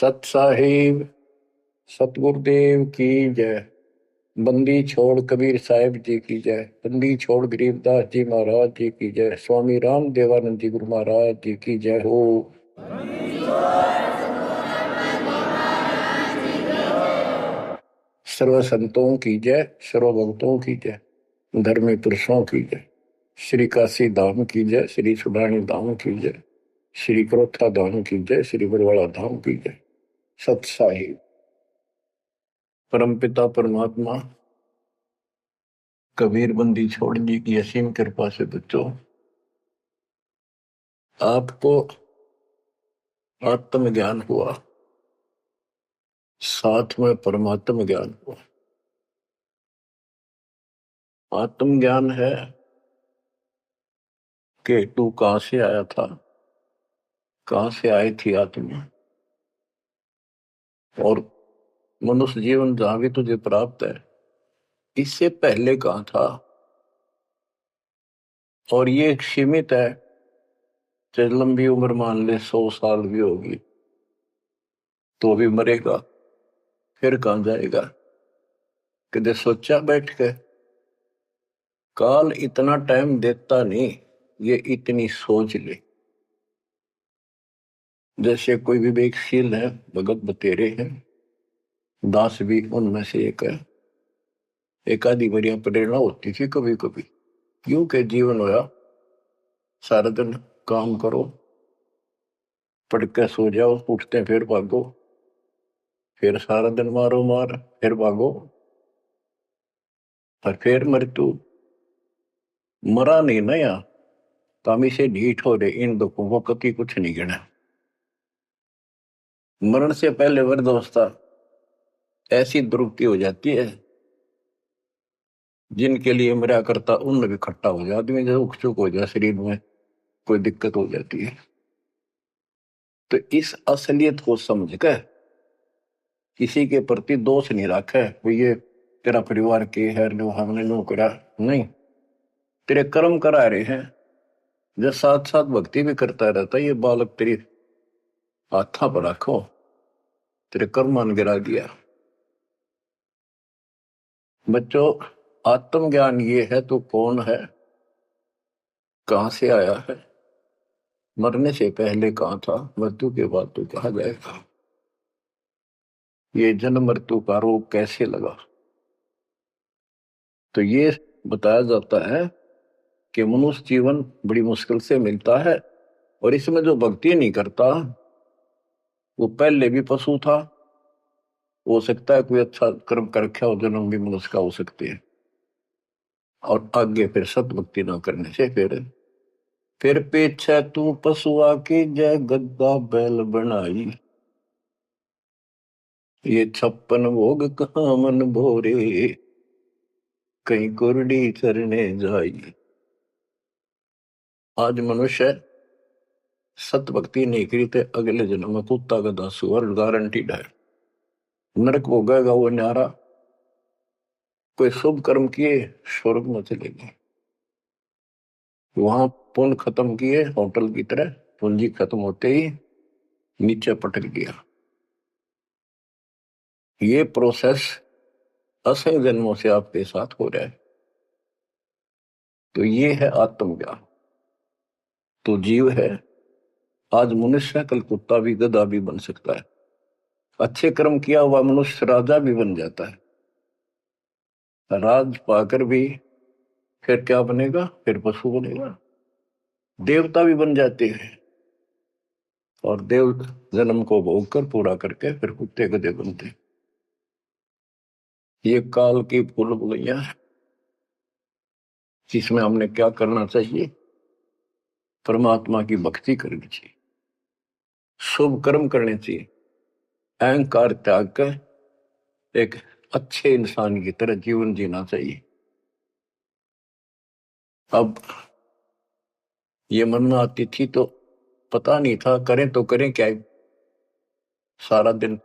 सत साहिब सतगुरुदेव की जय। बंदी छोड़ कबीर साहिब जी की जय। बंदी छोड़ गरीबदास जी महाराज जी की जय। स्वामी राम देवानंद जी गुरु महाराज जी की जय हो। सर्व संतों की जय, सर्व भक्तों की जय, धर्मी पुरुषों की जय। श्री काशी धाम की जय, श्री सुडानी धाम की जय, श्री क्रोथा धाम की जय, श्री बरवाड़ा धाम की जय। सत साहिब परमपिता परमात्मा कबीर बंदी छोड़ जी की असीम कृपा से बच्चों आपको आत्म ज्ञान हुआ, साथ में परमात्म ज्ञान हुआ। आत्म ज्ञान है कि तू कहां से आया था, कहां से आई थी आत्मा, और मनुष्य जीवन जहां भी तुझे प्राप्त है इससे पहले कहां था। और ये सीमित है, चाहे लंबी उम्र मान ले 100 साल भी होगी तो भी मरेगा, फिर कहां जाएगा। कदे सोचा बैठ के काल इतना टाइम देता नहीं, ये इतनी सोच ले। जैसे कोई विवेकशील है, भगत बतेरे हैं, दास भी उनमें से एक है। एक आधी बढ़िया प्रेरणा होती थी कभी कभी, क्यों के जीवन होया सारा दिन काम करो, पढ़ के सो जाओ, उठते फिर भागो, फिर सारा दिन मारो मार, फिर भागो, और फिर मृत्यु। मरा नहीं ना या तामी से ढीठ हो रहे, इन दुखों को कभी कुछ नहीं गिना। मरण से पहले वृद्धावस्था ऐसी दुर्गति हो जाती है, जिनके लिए मरा करता उन भी खट्टा हो जाए, आदमी जब उकचुक हो जाए, शरीर में कोई दिक्कत हो जाती है। तो इस असलियत को समझ कर किसी के प्रति दोष नहीं रखे, ये तेरा परिवार के है, हमने नो करा नहीं, तेरे कर्म करा रहे हैं। जब साथ साथ भक्ति भी करता रहता, ये बालक तेरी हाथा पर रखो, तेरे कर्म मान गिरा दिया। बच्चों, आत्मज्ञान ये है तो कौन है, कहां से आया है, मरने से पहले कहां था, मृत्यु के बाद तो कहा जाएगा। ये जन्म मृत्यु का रोग कैसे लगा, तो ये बताया जाता है कि मनुष्य जीवन बड़ी मुश्किल से मिलता है, और इसमें जो भक्ति नहीं करता वो पहले भी पशु था, हो सकता है कोई अच्छा कर्म कर रखा हो, जन्म भी मनुष्य का हो सकते हैं, और आगे फिर सत भक्ति न करने से फिर पीछे तू पशुआ की जय गद्दा बैल बनाई। ये 56 भोग कहाँ मन भोरे, कहीं कुरडी चरने जाई। आज मनुष्य सत भक्ति नहीं करी तो अगले जन्म में कुत्ता गधा सुअर गारंटीड है, नरक भोगेगा वो न्यारा। कोई शुभ कर्म किए स्वर्ग में चलेगी, वहां पुण्य खत्म किए होटल की तरह, पूंजी खत्म होते ही नीचे पटक दिया। ये प्रोसेस असंख्य जन्मों से आपके साथ हो रहा है। तो ये है आत्मज्ञान। तो जीव है, आज मनुष्य कल कुत्ता भी गधा भी बन सकता है। अच्छे कर्म किया हुआ मनुष्य राजा भी बन जाता है, राज पाकर भी फिर क्या बनेगा, फिर पशु बनेगा, देवता भी बन जाते हैं, और देव जन्म को भोग कर पूरा करके फिर कुत्ते गधे बनते। ये काल की भूल भुलैया है, जिसमें हमने क्या करना चाहिए, परमात्मा की भक्ति करनी चाहिए, शुभ कर्म करने चाहिए, अहंकार त्याग कर एक अच्छे इंसान की तरह जीवन जीना चाहिए। अब ये मन में आती थी तो पता नहीं था करें तो करें क्या, सारा दिन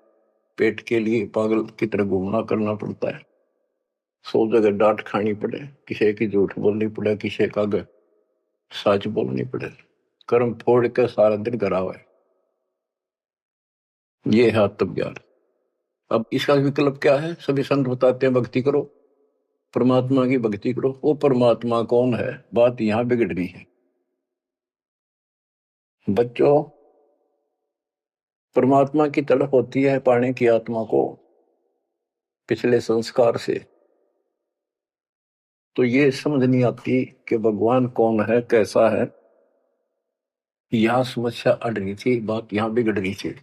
पेट के लिए पागल की तरह घूमना करना पड़ता है, 100 जगह डांट खानी पड़े, किसी की झूठ बोलनी पड़े, किसी का सच बोलनी पड़े, कर्म फोड़ के सारा दिन करा हुआ है। ये है आत्मज्ञान। अब इसका विकल्प क्या है? सभी संत बताते हैं भक्ति करो, परमात्मा की भक्ति करो। वो परमात्मा कौन है, बात यहां बिगड़ रही है बच्चों। परमात्मा की तड़प होती है पाने की आत्मा को पिछले संस्कार से। तो ये समझ नहीं आती कि भगवान कौन है, कैसा है। यहां समस्या अड़ रही थी, बात यहां बिगड़ रही थी।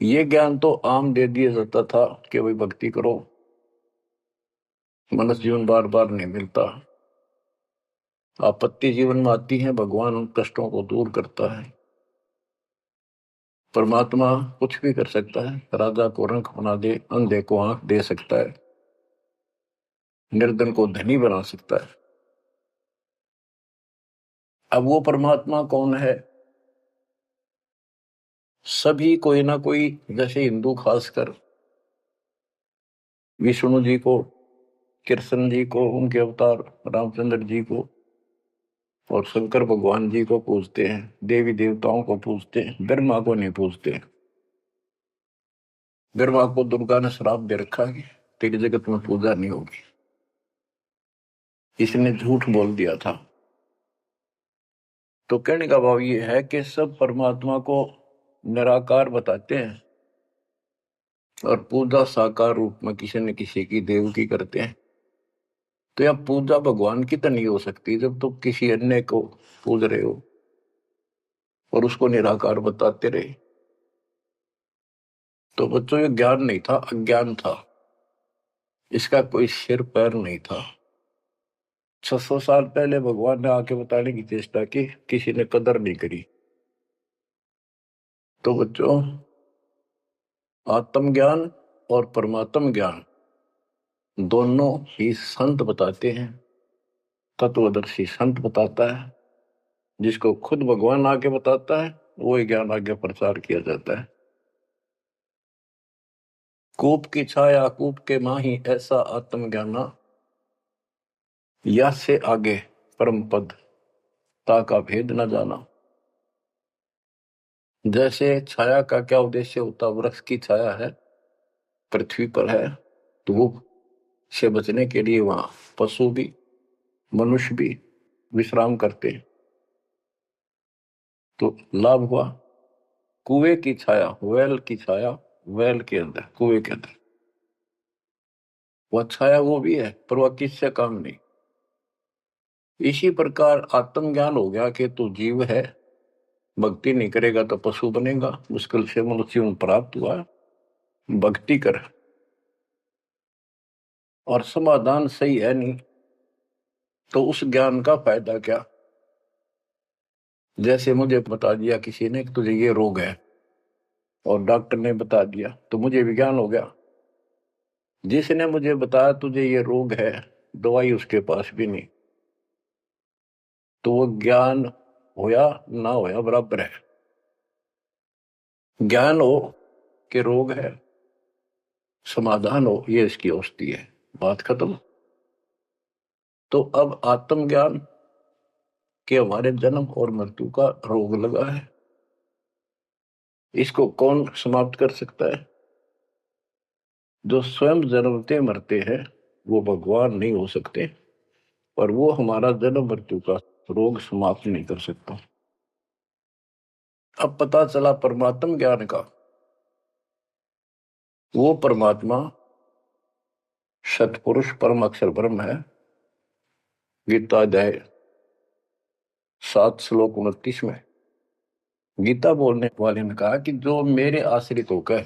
ये ज्ञान तो आम दे दिया जाता था कि भाई भक्ति करो, मनुष्य जीवन बार बार नहीं मिलता, आपत्ति जीवन में आती है, भगवान उन कष्टों को दूर करता है। परमात्मा कुछ भी कर सकता है, राजा को रंक बना दे, अंधे को आंख दे सकता है, निर्धन को धनी बना सकता है। अब वो परमात्मा कौन है? सभी कोई ना कोई, जैसे हिंदू खासकर विष्णु जी को, कृष्ण जी को, उनके अवतार रामचंद्र जी को और शंकर भगवान जी को पूजते हैं, देवी देवताओं को पूजते हैं, ब्रह्मा को नहीं पूजते। ब्रह्मा को दुर्गा ने श्राप दे रखा कि तेरी जगत में पूजा नहीं होगी, इसने झूठ बोल दिया था। तो कहने का भाव ये है कि सब परमात्मा को निराकार बताते हैं और पूजा साकार रूप में किसी न किसी की देव की करते हैं। तो यह पूजा भगवान की तो नहीं हो सकती जब तुम किसी अन्य को पूज रहे हो और उसको निराकार बताते रहे। तो बच्चों ये ज्ञान नहीं था, अज्ञान था। इसका कोई सिर पैर नहीं था। 600 साल पहले भगवान ने आके बताने की चेष्टा की, किसी ने कदर नहीं करी। तो बच्चों, आत्मज्ञान और परमात्म ज्ञान दोनों ही संत बताते हैं, तत्वदर्शी संत बताता है। जिसको खुद भगवान आके बताता है वो ज्ञान आगे प्रचार किया जाता है। कूप की छाया कूप के माही, ऐसा आत्मज्ञाना, या से आगे परम पद ता का भेद न जाना। जैसे छाया का क्या उद्देश्य होता, वृक्ष की छाया है, पृथ्वी पर है, धूप से बचने के लिए वहां पशु भी मनुष्य भी विश्राम करते हैं। तो लाभ हुआ। कुएं की छाया, वेल की छाया, वेल के अंदर, कुएं के अंदर वह छाया वो भी है, पर वह किससे काम नहीं। इसी प्रकार आत्मज्ञान हो गया कि तू जीव है, भक्ति नहीं करेगा तो पशु बनेगा, मुश्किल से मनुष्य जीवन प्राप्त हुआ, भक्ति कर। और समाधान सही है नहीं तो उस ज्ञान का फायदा क्या? जैसे मुझे बता दिया किसी ने कि तुझे ये रोग है और डॉक्टर ने बता दिया तो मुझे विज्ञान हो गया। जिसने मुझे बताया तुझे ये रोग है, दवाई उसके पास भी नहीं, तो वो ज्ञान होया ना होया बराबर है। ज्ञान हो कि रोग है, समाधान हो ये इसकी औषधि है, बात खत्म। तो अब आत्मज्ञान के हमारे जन्म और मृत्यु का रोग लगा है, इसको कौन समाप्त कर सकता है? जो स्वयं जन्मते मरते हैं वो भगवान नहीं हो सकते, और वो हमारा जन्म मृत्यु का रोग समाप्त नहीं कर सकता। अब पता चला परमात्म ज्ञान का, वो परमात्मा सतपुरुष परम अक्षर ब्रह्म है। गीता अध्याय 7 श्लोक 29 में गीता बोलने वाले ने कहा कि जो मेरे आश्रित होकर,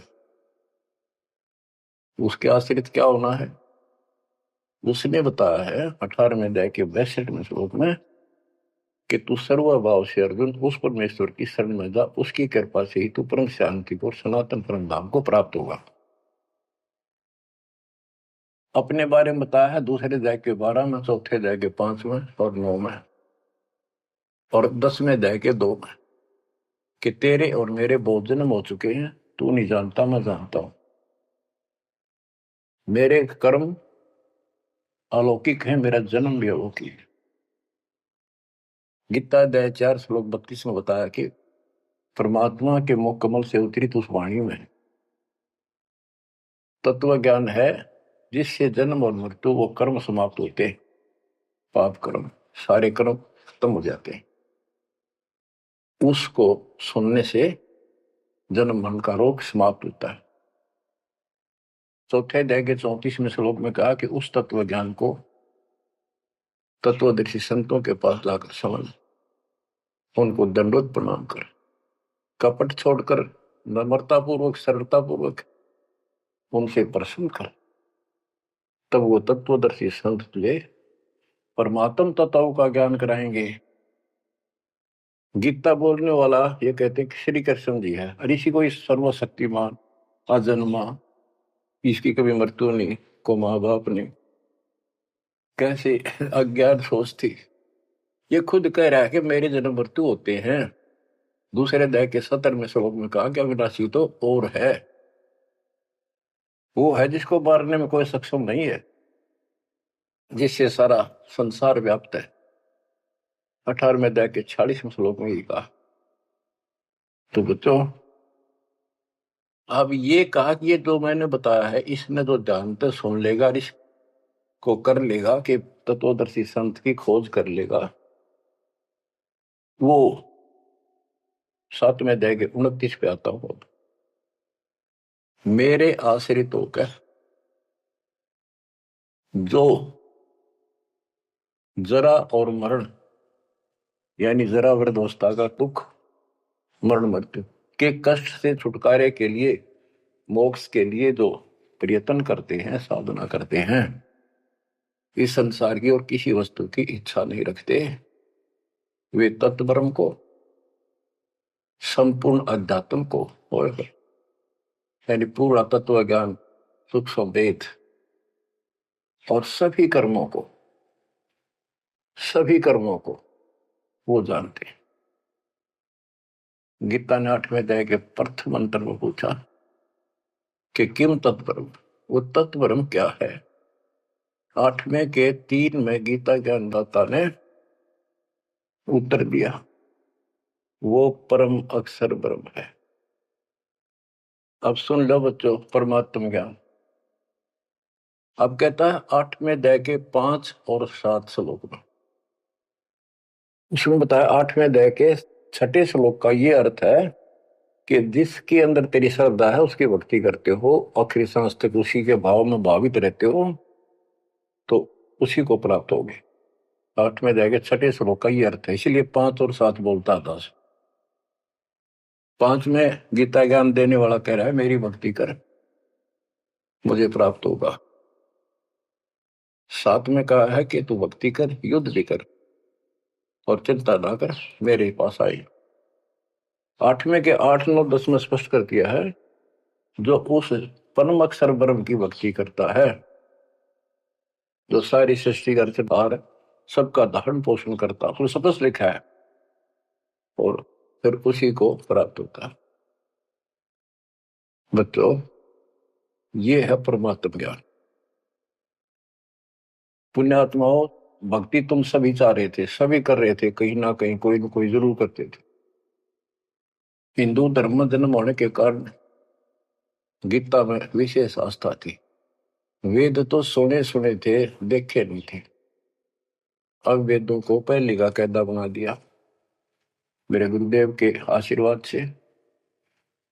उसके आश्रित क्या होना है? उसने बताया है 18वें अध्याय के 62वें श्लोक में कि तू सर्वभाव से अर्जुन उस परमेश्वर की शरण में जा, उसकी कृपा से ही तू परम शांति को, सनातन परम धाम को प्राप्त होगा। अपने बारे में बताया है दूसरे अध्याय के 12 में, चौथे अध्याय के 5 में और 9 में और 10वें अध्याय के 2 में कि तेरे और मेरे बहुत जन्म हो चुके हैं, तू नहीं जानता मैं जानता हूं। मेरे कर्म अलौकिक है, मेरा जन्म भी अलौकिक है। गीता अध्याय 4 श्लोक 32 में बताया कि परमात्मा के मुख कमल से उतरित उस वाणी में तत्व ज्ञान है, जिससे जन्म और मृत्यु वो कर्म समाप्त होते हैं। पाप कर्म, सारे कर्म खत्म हो जाते हैं। उसको सुनने से जन्म मरण का रोग समाप्त होता है। चौथे अध्याय के 34वें श्लोक में कहा कि उस तत्व ज्ञान को तत्वदर्शी संतों के पास जाकर समझ, उनको दंडोत प्रणाम कर, कपट छोड़कर नम्रता पूर्वक, सरलता पूर्वक उनसे प्रश्न कर, तब वो तत्वदर्शी संत तुझे परमात्म तत्वों का ज्ञान कराएंगे। गीता बोलने वाला ये कहते हैं कि श्री कृष्ण जी है, और इसी को इस सर्वशक्तिमान अजन्मा, इसकी कभी मृत्यु नहीं, को माँ बाप ने कैसे अज्ञान सोच थी। ये खुद कह रहा है कि मेरे जन्म मृत्यु होते हैं। दूसरे अध्याय के 70वें श्लोक में कहा कि अविनाशी तो और है, वो है जिसको मारने में कोई सक्षम नहीं है, जिससे सारा संसार व्याप्त है। 18वें अध्याय के 46वें श्लोक में ये कहा। तो बच्चों, अब ये कहा कि ये जो मैंने बताया है, इसने जो जानते सुन लेगा और इसको कर लेगा कि तत्वदर्शी संत की खोज कर लेगा, वो 7वें अध्याय के 29 पे आता हूं। मेरे आश्रित होकर जो जरा और मरण, यानी जरा वृद्धावस्था का दुख, मरण मृत्यु के कष्ट से छुटकारे के लिए, मोक्ष के लिए जो प्रयत्न करते हैं, साधना करते हैं, इस संसार की और किसी वस्तु की इच्छा नहीं रखते, वे तत्ब्रह्म को, संपूर्ण अध्यात्म को, और यानी पूरा तत्व ज्ञान, सूक्ष्म वेद और सभी कर्मों को वो जानते हैं। गीता ने 8वें अध्याय के प्रथम मंत्र में पूछा कि किम तत्ब्रह्म, वो तत्ब्रह्म क्या है। 8वें के 3 में गीता ज्ञानदाता ने उत्तर दिया, वो परम अक्षर ब्रह्म है। अब सुन लो बच्चों, परमात्म ज्ञान अब कहता है 8वें अध्याय के 5 और 7 श्लोक में। उसमें बताया 8वें अध्याय के 6ठे श्लोक का ये अर्थ है कि जिसके अंदर तेरी श्रद्धा है, उसकी भक्ति करते हो, आखिरी सांस तक उसी के भाव में भावित रहते हो, तो उसी को प्राप्त होगे। 8वें अध्याय के 6ठे श्लोक का ये अर्थ है। इसलिए 5 और 7 बोलता था। 5 में गीता ज्ञान देने वाला कह रहा है मेरी भक्ति कर, मुझे प्राप्त होगा। 7 में कहा है कि तू भक्ति कर, युद्ध भी कर और चिंता ना कर, मेरे पास आई। 8वें के 8, 9, 10 में स्पष्ट कर दिया है, जो उस परम अक्षर ब्रह्म की भक्ति करता है, जो सारी सृष्टि घर से बाहर सबका धारण पोषण करता, उसमें स्पष्ट लिखा है, और फिर उसी को प्राप्त होता है। बच्चों, ये है परमात्म ज्ञान। पुण्यात्माओं, भक्ति तुम सभी चाह रहे थे, सभी कर रहे थे, कहीं ना कहीं कोई ना कोई जरूर करते थे। हिंदू धर्म में जन्म होने के कारण गीता में विशेष आस्था थी। वेद तो सुने सुने थे, देखे नहीं थे। अब वेदों को पहले का कायदा बना दिया मेरे गुरुदेव के आशीर्वाद से,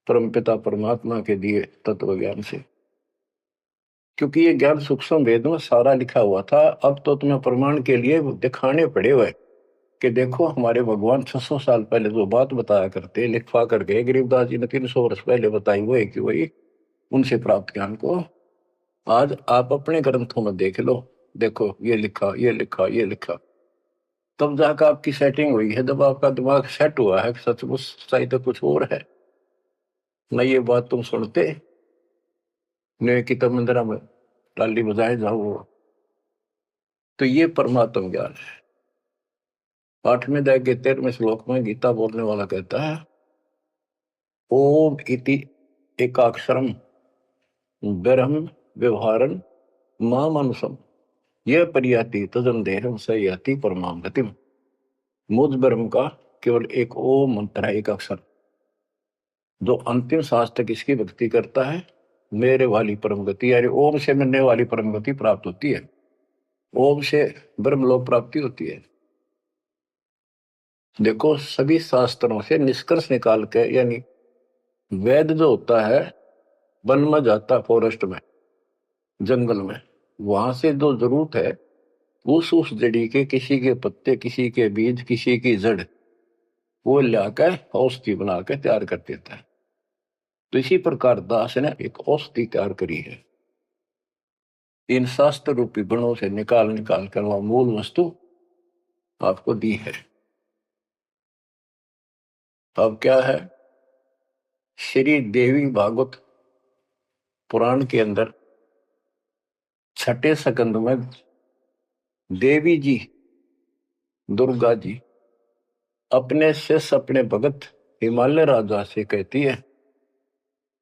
परमपिता परमात्मा के दिए तत्व ज्ञान से। क्योंकि ये ज्ञान सूक्ष्म वेद में सारा लिखा हुआ था। अब तो तुम्हें प्रमाण के लिए दिखाने पड़े हुए कि देखो हमारे भगवान 600 साल पहले जो बात बताया करते, लिखवा कर गए गरीबदास जी ने 300 वर्ष पहले बताई, वो एक वही उनसे प्राप्त ज्ञान को आज आप अपने ग्रंथों में देख लो। देखो ये लिखा, ये लिखा, ये लिखा, तब जाकर आपकी सेटिंग हुई है। जब आपका दिमाग सेट हुआ है, सचमुच सच्चाई तो कुछ और है न, ये बात तुम सुनते ने कि तब मंदिरा में टाली बजाए जाओ। तो ये परमात्म ज्ञान है। 8वें अध्याय के 13वें श्लोक में गीता बोलने वाला कहता है, ओम इति एकाक्षरम ब्रह्म व्यवहारन माम अनुसम यह परियाति तजन देहम सयाति परमाम गतिम। मुझ ब्रह्म का केवल एक ओम मंत्र है, एक अक्षर, जो अंतिम सांस तक इसकी भक्ति करता है, मेरे वाली परम गति, यानी ओम से मिलने वाली परम गति प्राप्त होती है। ओम से ब्रह्मलोक प्राप्ति होती है। देखो, सभी शास्त्रों से निष्कर्ष निकाल के, यानी वेद जो होता है वन में जाता है, फॉरेस्ट में, जंगल में, वहां से जो जरूरत है उस जड़ी के, किसी के पत्ते, किसी के बीज, किसी की जड़, वो लाकर औषधि बना के तैयार कर देता है। तो इसी प्रकार दास ने एक औषधि तैयार करी है, इन शास्त्र रूपी गुणों से निकाल निकाल कर वह मूल वस्तु आपको दी है। अब क्या है, श्री देवी भागवत पुराण के अंदर छठे स्कंद में देवी जी, दुर्गा जी, अपने शिष्य, अपने भगत हिमालय राजा से कहती है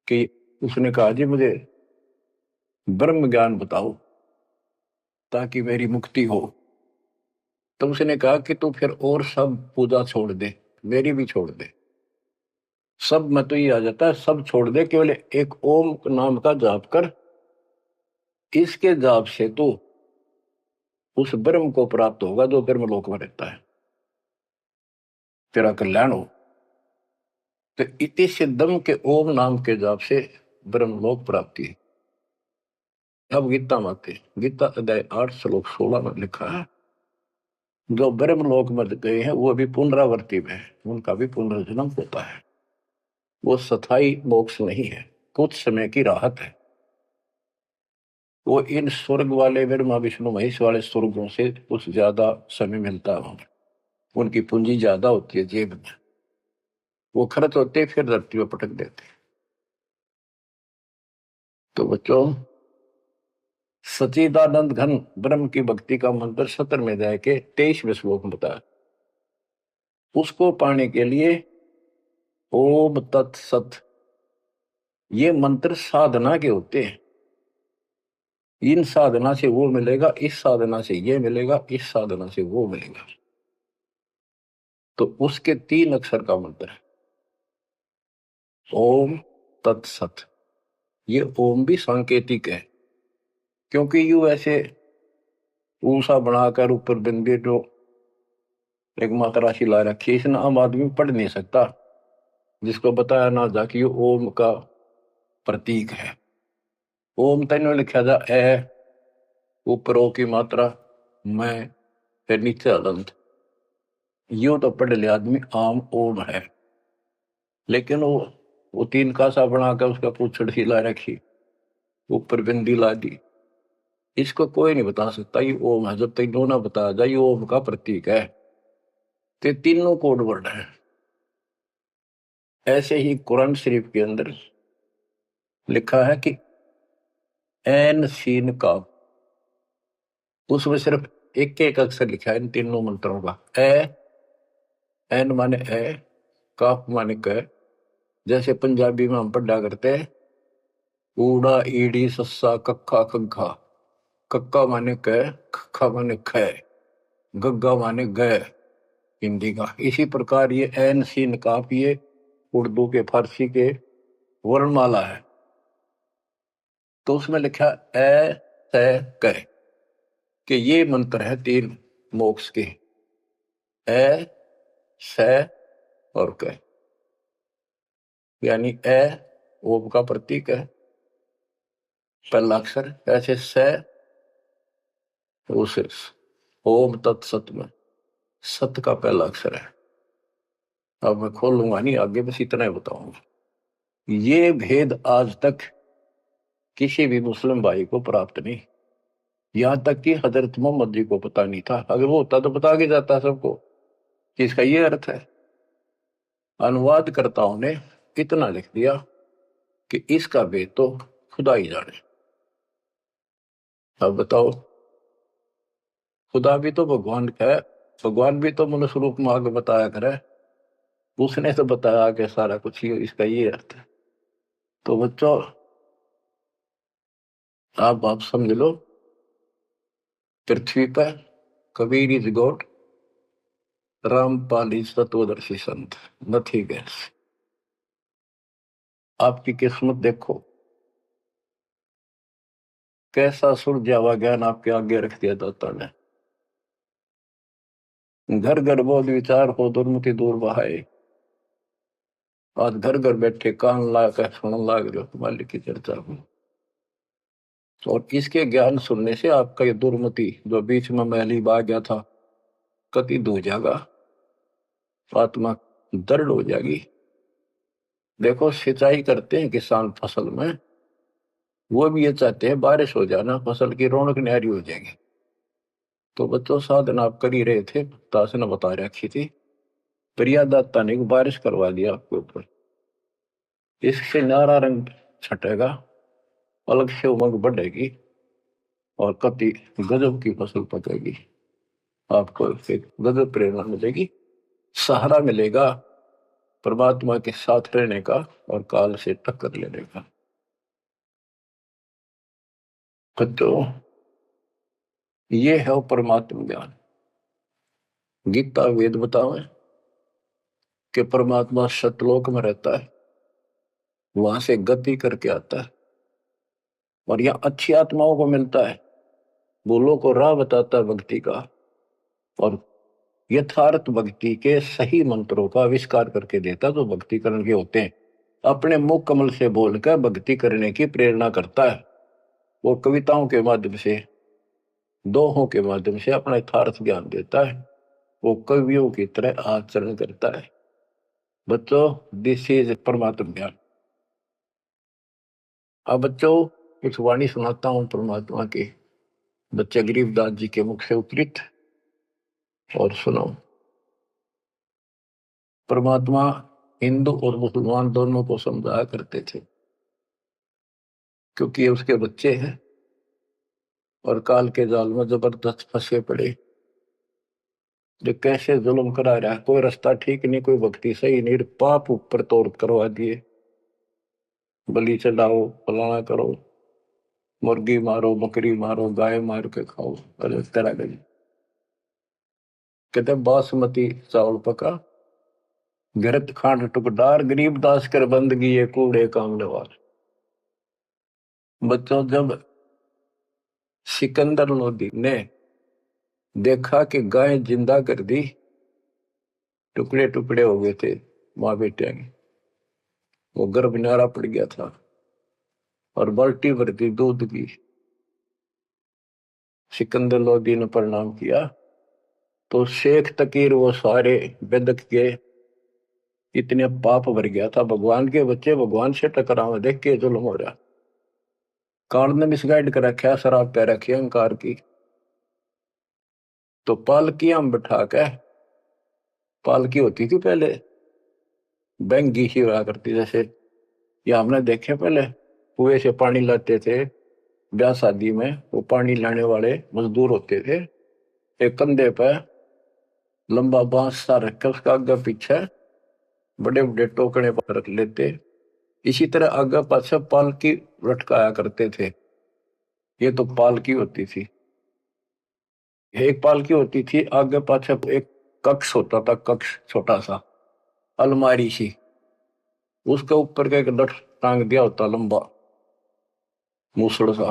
कि उसने कहा, जी मुझे ब्रह्म ज्ञान बताओ ताकि मेरी मुक्ति हो। तो उसने कहा कि तू फिर और सब पूजा छोड़ दे, मेरी भी छोड़ दे, सब में तो ये आ जाता है, सब छोड़ दे, केवल एक ओम नाम का जाप कर, इसके जाप से तो उस ब्रह्म को प्राप्त होगा जो ब्रह्म लोक में रहता है, तेरा कल्याण हो। तो इति सिद्धम के ओम नाम के जाप से ब्रह्मलोक प्राप्ति है। अब गीता माते, गीता अध्याय 8 श्लोक 16 में लिखा है, जो ब्रह्मलोक में गए हैं वो भी पुनरावर्ती में है, उनका भी पुनर्जन्म होता है। वो स्थायी मोक्ष नहीं है, कुछ समय की राहत है। वो इन स्वर्ग वाले ब्रह्मा विष्णु महेश वाले स्वर्गों से कुछ ज्यादा समय मिलता है। उनकी पूंजी ज्यादा होती है जेब में, वो खर्च होते फिर धरती में पटक देते। तो बच्चों, सच्चिदानंद घन ब्रह्म की भक्ति का मंत्र 17वें अध्याय के 23वें श्लोक में बताया। उसको पाने के लिए ओम तत्सत, ये मंत्र साधना के होते हैं। इन साधना से वो मिलेगा, इस साधना से ये मिलेगा, इस साधना से वो मिलेगा। तो उसके 3 अक्षर का मंत्र है ओम तत्सत। ये ओम भी सांकेतिक है, क्योंकि यू ऐसे ऊषा बनाकर ऊपर बिंदु जो एक मात्रा राशि ला रखी है, इसने आम आदमी पढ़ नहीं सकता, जिसको बताया ना जा कि ओम का प्रतीक है। ओम तेन लिखा जा ए, ऊपर ओ की मात्रा, मैं, फिर नीचे अनंत। यूं तो पढ़ लिया आदमी आम ओम है, लेकिन वो 3 कासा बनाकर उसका पूछड़ सी ला रखी, ऊपर बिंदी ला दी, इसको कोई नहीं बता सकता ये ओम है जब तक ना बताया जाए ये ओम का प्रतीक है। तो तीनों कोड वर्ड है। ऐसे ही कुरान शरीफ के अंदर लिखा है कि एन सीन का, उसमें सिर्फ एक एक अक्षर लिखा है इन तीनों मंत्रों का। ए, एन माने ए, काफ माने क, जैसे पंजाबी में हम पढ़ा करते हैं ऊड़ा ईड़ी सस्सा कक्का खग्गा, कक्का माने क, खक्का माने ख, गग्गा माने ग, हिंदी का। इसी प्रकार ये एन सीन काफ, ये उर्दू के, फारसी के वर्णमाला है। तो उसमें लिखा ए से क, कि ये मंत्र है 3 मोक्ष के, ए से और क, यानी ए ओम का प्रतीक है, पहला अक्षर, ऐसे से उसे ओम तत्सत में सत का पहला अक्षर है। अब मैं खोलूंगा नहीं आगे, बस इतना ही बताऊंगा। ये भेद आज तक किसी भी मुस्लिम भाई को प्राप्त नहीं, यहां तक कि हजरत मोहम्मद जी को पता नहीं था। अगर वो होता तो बता के जाता सबको कि इसका ये अर्थ है। अनुवादकर्ताओं ने इतना लिख दिया कि इसका भेद तो खुदा ही जाने। अब बताओ, खुदा भी तो भगवान का है, भगवान भी तो मनुष्य रूप में आगे बताया करे, उसने तो बताया कि सारा कुछ ही इसका ये अर्थ है। तो बच्चों, आप समझ लो, पृथ्वी पर Kabir is God, Rampal is तत्वदर्शी संत, नथिंग एल्स। आपकी किस्मत देखो, कैसा सुलझा हुआ ज्ञान आपके आगे रख दिया दाता ने। घर घर बोध विचार हो दुर्मति दूर बहाए। आज घर घर बैठे कान ला कर सुन लाग रहे हो मालिक की चर्चा को, और इसके ज्ञान सुनने से आपका ये दुर्मति जो बीच में मैली बा गया था कति दूर जाएगा, आत्मा दृढ़ हो जाएगी। देखो सिंचाई करते हैं किसान फसल में, वो भी ये चाहते हैं बारिश हो जाना, फसल की रौनक न्यारी हो जाएगी। तो बच्चों साधना आप कर ही रहे थे, दास ने बता रखी थी, प्रिया दाता ने बारिश करवा दिया आपके ऊपर, इससे नारा रंग छटेगा, अलग से उमंग बढ़ेगी और कति गजब की फसल पकेगी। आपको एक गजब प्रेरणा मिलेगी, सहारा मिलेगा परमात्मा के साथ रहने का और काल से टक्कर लेने का। तो ये है वो परमात्मा ज्ञान। गीता वेद बतावे कि परमात्मा सतलोक में रहता है, वहां से गति करके आता है और यह अच्छी आत्माओं को मिलता है, बोलो को राह बताता है भक्ति का, और यथार्थ भक्ति के सही मंत्रों का आविष्कार करके देता जो भक्ति करने के होते हैं। अपने मुख कमल से बोलकर भक्ति करने की प्रेरणा करता है। वो कविताओं के माध्यम से, दोहों के माध्यम से अपना यथार्थ ज्ञान देता है। वो कवियों की तरह आचरण करता है। बच्चों, दिस इज परमात्मा ज्ञान। अब बच्चों कुछ वाणी सुनाता हूं परमात्मा की, बच्चे गरीबदास जी के मुख से उद्धृत, और सुनो। परमात्मा हिंदू और मुसलमान दोनों को समझाया करते थे, क्योंकि ये उसके बच्चे हैं और काल के जाल में जबरदस्त फंसे पड़े। जो कैसे जुल्म करा रहा है, कोई रास्ता ठीक नहीं, कोई भक्ति सही नहीं, पाप ऊपर तोड़ करवा दिए, बलि चढ़ाओ, फलाना करो, मुर्गी मारो, बकरी मारो, गाय मार के खाओ, अलग तरह का। कहते बासमती चावल पका, गरत खांड टुकडार, गरीब दास कर बंदगी ये कूड़े कामने वाले। बच्चों, जब सिकंदर लोदी ने देखा कि गाय जिंदा कर दी, टुकड़े टुकड़े हो गए थे माँ बेटे के, वो गर्भ नारा पड़ गया था और बाल्टी भर दी दूध की। सिकंदर लोदी ने प्रणाम किया तो शेख तकीर वो सारे बेदक के इतने पाप भर गया था, भगवान के बच्चे भगवान से टकराव देख के जुल्म हो रहा। काल ने मिसगाइड कर रखा, शराब पै रखी अहंकार की। तो पालकी हम बैठा के, पालकी होती थी पहले बैंगी सी हुआ करती, जैसे ये हमने देखे पहले कुएं से पानी लाते थे ब्याह शादी में, वो पानी लाने वाले मजदूर होते थे, एक कंधे पे लंबा बांस सा रख के उसका आगे पीछे बड़े बड़े टोकने पर रख लेते, इसी तरह आगे पाछे पालकी लटकाया करते थे। ये तो पालकी होती थी। एक पालकी होती थी, आगे पाछे एक कक्ष होता था, कक्ष छोटा सा अलमारी सी, उसके ऊपर का एक लठ टांग दिया होता लंबा मूसड़ सा।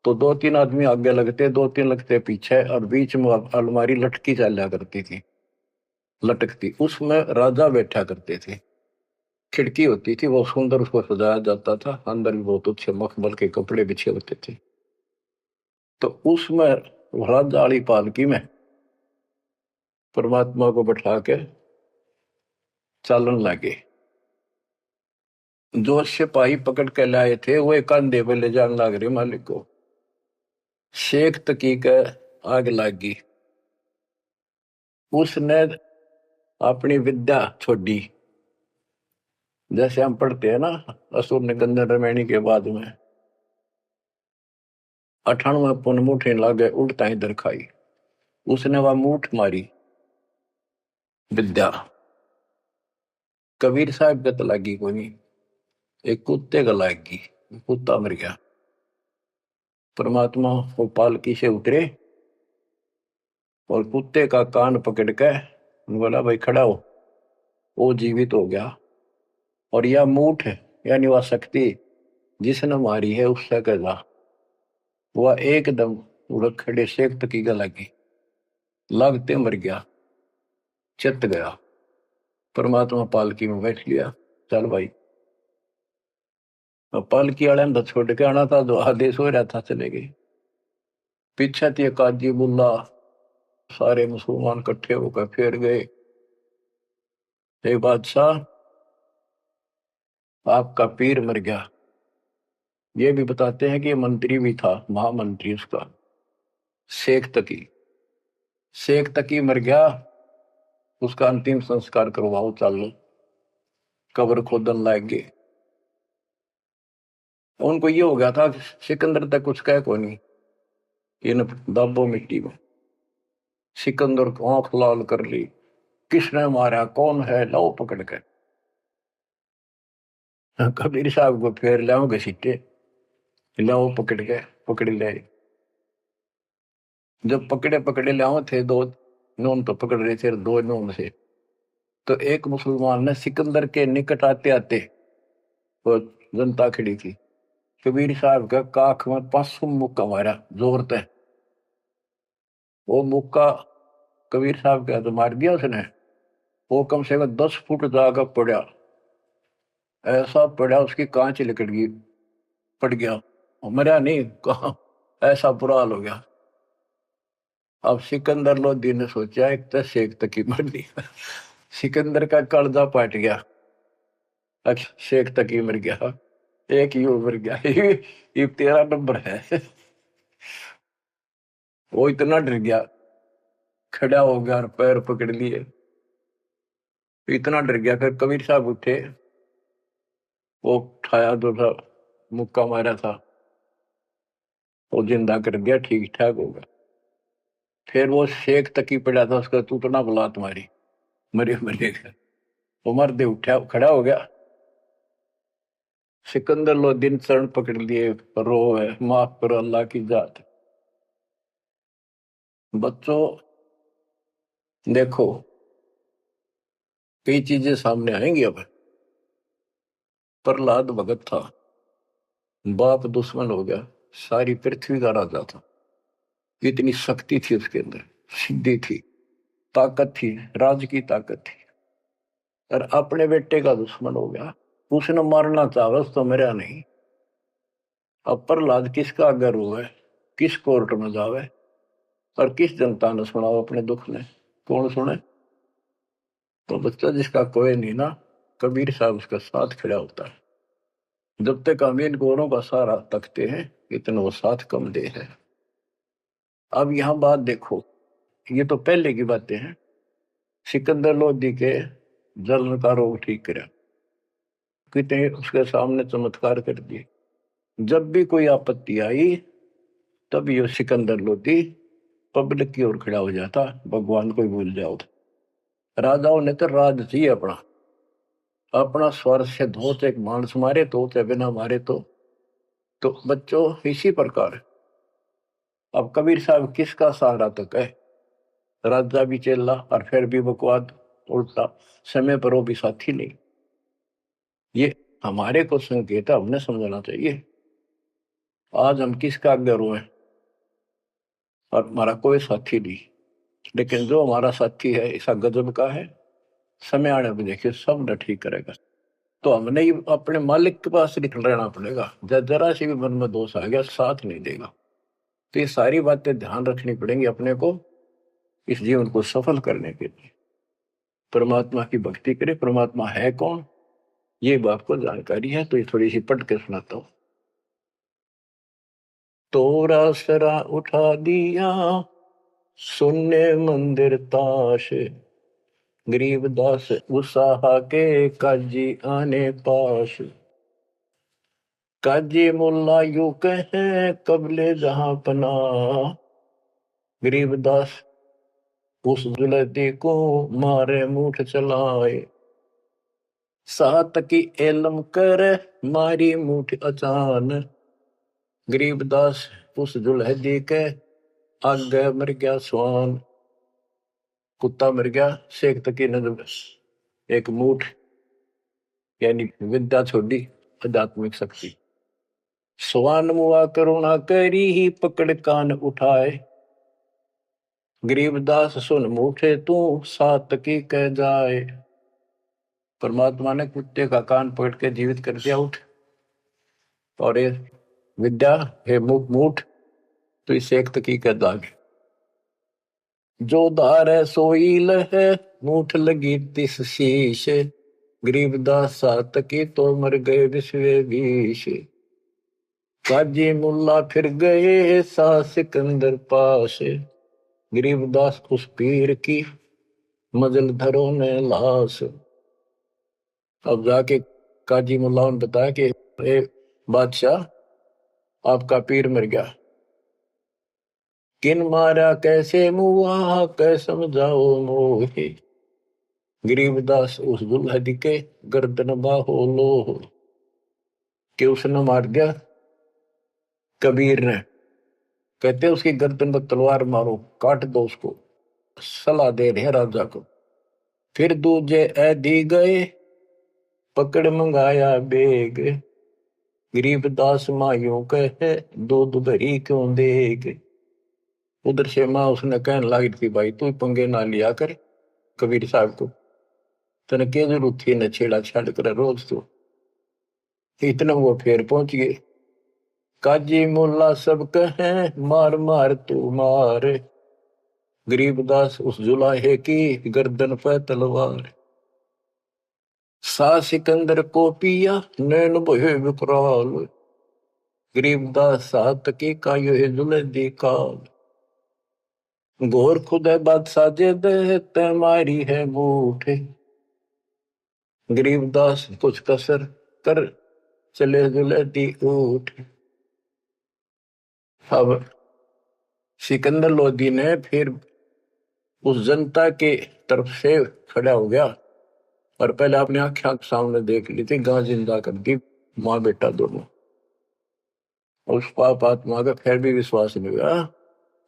तो दो तीन आदमी आगे लगते, दो तीन लगते पीछे, और बीच में अलमारी लटकी चला करती थी, लटकती, उसमें राजा बैठा करते थे। खिड़की होती थी, वो सुंदर, उसको सजाया जाता था, अंदर भी बहुत अच्छे मखमल के कपड़े बिछे होते थे। तो उसमें राजा वाली पालकी में परमात्मा को बैठा के चालन लगे। जो सिपाही पकड़ के लाए थे वो एक कंधे पे ले जाने लग रहे मालिक को। शेख तकी के आग लगी, उसने अपनी विद्या छोड़ी। जैसे हम पढ़ते हैं ना, असुर ने गंधर रमैनी के बाद में 98 पुन मुठे लागे उल्टा इधर खाई, उसने वह मूठ मारी विद्या। कबीर साहब गत लागी कोई, एक कुत्ते का लागी, कुत्ता मर गया। परमात्मा वो पालकी से उतरे और कुत्ते का कान पकड़ के बोला भाई खड़ा हो, वो जीवित हो गया। और यह मूठ है यानी वह शक्ति जिसने मारी है उससे कहला, वह एकदम उड़क खड़े सेक तकी गला की लागते मर गया, चित गया। परमात्मा पालकी में बैठ लिया, चल भाई। पालकी वाले ने तो छोड़ के आना था, जो आदेश हो रहा था चले गए। पीछे थी काजी बुल्ला, सारे मुसलमान इकट्ठे होकर फिर गए। हे बादशाह, आपका पीर मर गया। ये भी बताते हैं कि ये मंत्री भी था, महामंत्री उसका, शेख तकी। शेख तकी मर गया, उसका अंतिम संस्कार करवाओ, चलो कब्र खोदन लाग गए। उनको ये हो गया था सिकंदर तक कुछ कह को नहीं, इन दाबो मिट्टी में। सिकंदर को आंख लाल कर ली, किसने मारा, कौन है, लाओ पकड़ के। कबीर साहब को फिर लाओ घसीटे, लाओ पकड़ के, पकड़ ले। जब पकड़े पकड़े लाओ थे दो नून तो पकड़ रहे थे, दो नून से। तो एक मुसलमान ने सिकंदर के निकट आते आते, वो जनता खड़ी थी, कबीर साहब का काख में 500 मुक्का मारा जोर से। वो मुक्का कबीर साहब का तो मार दिया उसने, वो कम से कम 10 फुट जाकर पड़ा, ऐसा पड़ा उसकी कांच लिकट गई, पड़ गया, मरा नहीं, कहा ऐसा बुरा हाल हो गया। अब सिकंदर लोधी ने सोचा एक तो शेख तकी मर दिया, सिकंदर का कलजा पाट गया, शेख तकी मर गया, एक ही मर गया, ये 13 नंबर है। वो इतना डर गया, खड़ा हो गया और पैर पकड़ लिए, इतना डर गया। फिर कबीर साहब उठे, वो उठाया तो था, मुक्का मारा था, वो जिंदा कर दिया, ठीक ठाक हो गया। फिर वो शेख तकी पड़ा था, उसका तू तो ना बुला तुम्हारी, मरे मरेगा। वो मर्दे उठा, खड़ा हो गया। सिकंदर लोधी चरण पकड़ लिए, रो है, माफ करो अल्लाह की जात। बच्चों देखो, कई चीजें सामने आएंगी। अब प्रहलाद भगत था, बाप दुश्मन हो गया, सारी पृथ्वी का राजा था, इतनी शक्ति थी उसके अंदर, सिद्धि थी, ताकत थी, राज की ताकत थी, और अपने बेटे का दुश्मन हो गया। उसने मारना चाहा तो मेरा नहीं। अब प्रहलाद किसका अगर हुआ है, किस कोर्ट में जावे और किस जनता ने सुनाओ अपने दुख में, कौन सुने? तो बच्चा जिसका कोई नहीं ना, कबीर साहब उसका साथ खड़ा होता है। जब तक हम इन गोरों का सहारा तकते हैं, इतना वो साथ कम दे है। अब यहां बात देखो, ये तो पहले की बातें हैं। सिकंदर लोधी के जलन का रोग ठीक करा, कितने उसके सामने चमत्कार कर दिए। जब भी कोई आपत्ति आई, तब ये सिकंदर लोधी पब्लिक की ओर खड़ा हो जाता, भगवान को ही भूल जाओ। राजाओं ने तो राज चाहिए अपना, अपना स्वर से धोते, एक मानस मारे तो चाहे बिना मारे तो बच्चों इसी प्रकार। अब कबीर साहब किसका सहारा तक है, राजा भी चेला और फिर भी बकवाद उल्टा, समय पर वो भी साथी नहीं। ये हमारे को संकेत है, हमने समझना चाहिए। आज हम किसका अगर हुए और हमारा कोई साथी नहीं, लेकिन जो हमारा साथी है ऐसा गजब का है, समय आने पर देखिए सब न ठीक करेगा। तो हमने ही अपने मालिक के पास निकल रहना पड़ेगा, जरा सी भी मन में दोष आ गया साथ नहीं देगा। तो ये सारी बातें ध्यान रखनी पड़ेंगी अपने को, इस जीवन को सफल करने के लिए। परमात्मा की भक्ति करें। परमात्मा है कौन, ये बात को जानकारी है, तो ये थोड़ी सी पढ़ के सुनाता हूं। तोरा सरा उठा दिया, सुनने मंदिर ताश, गरीबदास उसाहा के काजी आने पास। काजी मुल्ला यू कहे कबले जहां पना, गरीबदास उस जुलती को मारे मुठ चलाए। सात की एलम कर मारी मुठ अचान, गरीबदास उस जुलहदी के आगे मर गया स्वान। कुत्ता मर गया, शेख तकी ने एक मुठ यानी विद्या छोड़ी, आध्यात्मिक शक्ति। स्वान मुआ करुणा करी ही पकड़ कान उठाए, गरीबदास सुन मूठे तू सात की कह जाए। परमात्मा ने कुत्ते का कान पकड़ के जीवित कर दिया, उठ। और ये विद्या हे मूठ, तो इसे एक तकी कह दाग। जो धार है सोई लहे, मूठ लगी तिस शीश, गरीबदास सात की तो मर गए विश्वे बीश। काजी मुल्ला फिर गए सा सिकंदर पास, गरीबदास उस पीर की मजल धरो ने लाश। अब जाके काजी मुल्ला ने बताया कि ए बादशाह, आपका पीर मर गया। किन मारा कैसे मुआ कै समझाओ मोहे, गरीबदास उस दुल्हन के गर्दन बाहो लो। कि उसने मार दिया कबीर ने, कहते उसकी गर्दन पर तलवार मारो, काट दो उसको। सलाह दे रहे राजा को। फिर दूजे ऐदी गए पकड़ मंगाया बेग, गरीबदास मायूं कहे दूध भरी क्यों देग। उधर से माँ उसने कहने लगी थी, भाई तू पंगे ना लिया कर कबीर साहब को, तने के जरूरत थी न छेड़ा छाड़ कर रोज तो। इतना वो फिर पहुंच गए। काजी मुल्ला सब कहे मार मार तू मार, गरीबदास उस जुलाहे की गर्दन पे तलवार। सा सिकंदर को पिया नैन बोहे विकराल, गरीबदास सात की का यो जुलदी काल। घोर खुद है बादशाह जे दे तै मारी है मूठ, गरीबदास कुछ कसर कर चले जुलदी ऊठ। अब सिकंदर लोधी ने फिर उस जनता के तरफ से खड़ा हो गया और पहले अपने आंखें सामने देख ली थी, गां जिंदा कर दी माँ बेटा दोनों। उस पाप आत्मा का फिर भी विश्वास नहीं हुआ,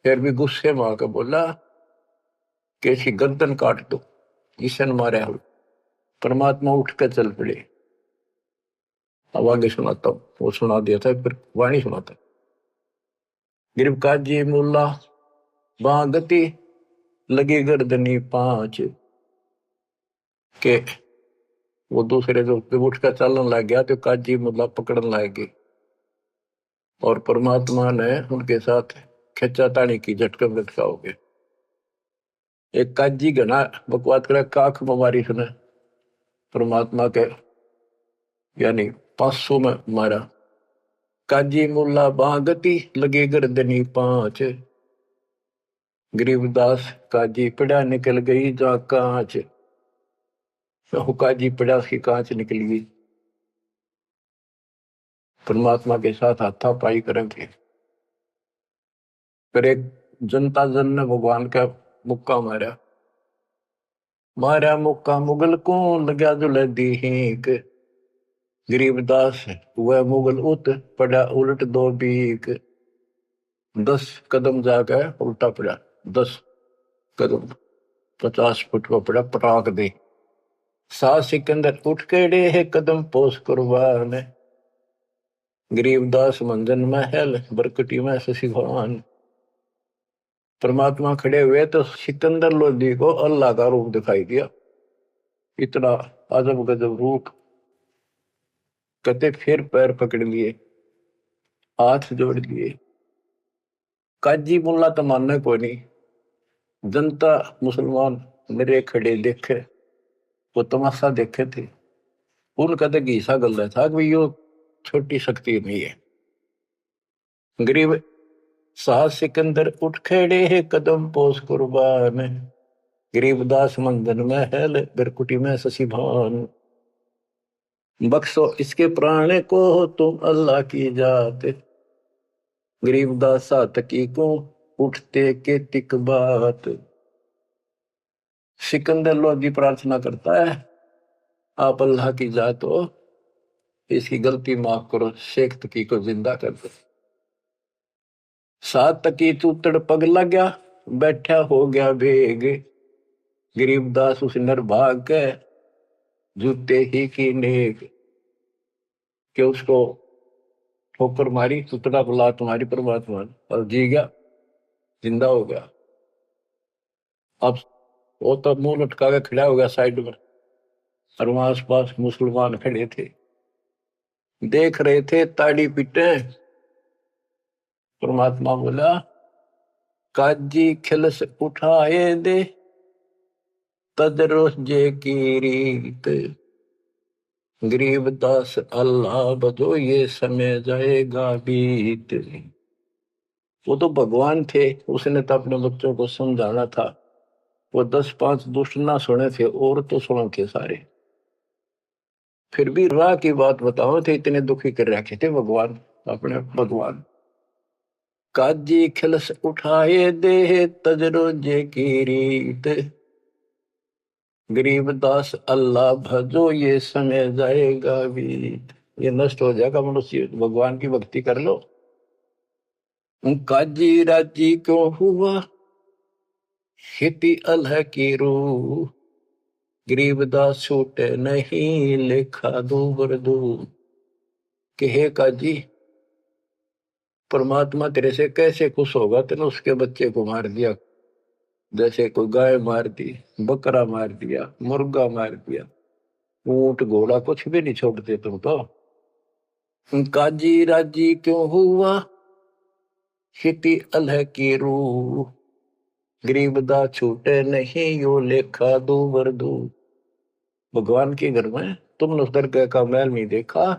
फिर भी गुस्से में आकर बोला कि इसकी गर्दन काट दो, ईशन मारे हम। परमात्मा उठ कर चल पड़े। अब आगे सुनाता हूं, वो सुना दिया था फिर वाणी सुनाता। गिरब काजी मुल्ला बागती लगी गर्दनी पांच, के वो दूसरे जो उठ कर चलने लग गया तो काजी मुल्ला पकड़ने लग गए और परमात्मा ने उनके साथ खिंचा तानी की, झटका लटका हो गए। एक काजी घना बकवाद करे, काख बीमारी सुने परमात्मा के यानी 500 में मारा। काजी मुल्ला बागती लगे गर्दनी पांच, गरीबदास काजी पड़ा निकल गई जा कांच। काजी पड़ा उसकी कांच निकल गई। परमात्मा के साथ हाथापाई करेंगे। फिर एक जनता जन ने भगवान का मुक्का मारा, मारा मुक्का मुगल को लगा जुलदी हिंक, गरीबदास वह मुगल उत पड़ा उलट दो बीक। 10 कदम जाकर उल्टा पड़ा, 10 कदम 50 फुट को पड़ा पटाक दे। सा सिकंदर उठ केड़े है कदम पोस कुर्बान, गरीबदास मंजन महल बरकटी में शशि भगवान। परमात्मा खड़े हुए तो सिकंदर लोधी को अल्लाह का रूप दिखाई दिया, इतना अजब गजब रूप। कहते फिर पैर पकड़ लिए, हाथ जोड़ लिए। काजी मुल्ला तो मानने को नहीं, जनता मुसलमान मेरे खड़े देखे, वो तमाशा देखे थे। उनका तो घीसा गल था कि यो छोटी शक्ति नहीं है। गरीब साहब सिकंदर उठ खड़े है कदम पोस कुर्बान, गरीबदास मंदन में है बिरकुटी में शशि भान। बख्शो इसके प्राण को तुम अल्लाह की जात, गरीबदास सातकी को उठते के तिक बात। सिकंदर लोधी प्रार्थना करता है, आप अल्लाह की जात हो, इसकी गलती माफ करो, शेख तकी को जिंदा कर दो। सात तकी तूतड़ पग लग्या बैठा हो गया बेग, गरीबदास उस नर भाग के जूते ही की नेक। कि उसको ठोकर मारी, सुतड़ा बुला तुम्हारी परमात्मा और जी गया, जिंदा हो गया। अब वो तो मुंह लटका के खड़ा हो गया साइड में, और वहां आस पास मुसलमान खड़े थे, देख रहे थे ताड़ी पीटे। परमात्मा बोला, काजी खिलस उठाए दे, तजरो जे की रीत, गरीबदास अल्लाह बजो ये समय जाएगा बीत। वो तो भगवान थे, उसने तो अपने बच्चों को समझाना था। वो 10-5 दुष्ट ना सुने थे और तो सुने थे सारे। फिर भी राह की बात बताओ थे, इतने दुखी कर रखे थे भगवान, अपने भगवान। काजी खिलस उठाए दे, तजरो जे की रीत, गरीबदास अल्लाह भजो ये समय जाएगा बीत। ये नष्ट हो जाएगा मनुष्य, भगवान की भक्ति कर लो। काजी राजी क्यों हुआ, खेती अलह की रूह, गरीबदास छूटे नहीं लेखा दूबर दूर। कि हे काजी, परमात्मा तेरे से कैसे खुश होगा, तेने उसके बच्चे को मार दिया। जैसे कोई गाय मार दी, बकरा मार दिया, मुर्गा मार दिया, ऊंट घोड़ा कुछ भी नहीं छोड़ते तुम तो। काजी राजी क्यों हुआ, खेती अलह की रूह, गरीबदास छूटे नहीं यो लेखा दूबर दूर। भगवान के घर में तुमने उस दरगाह का मैल नहीं देखा,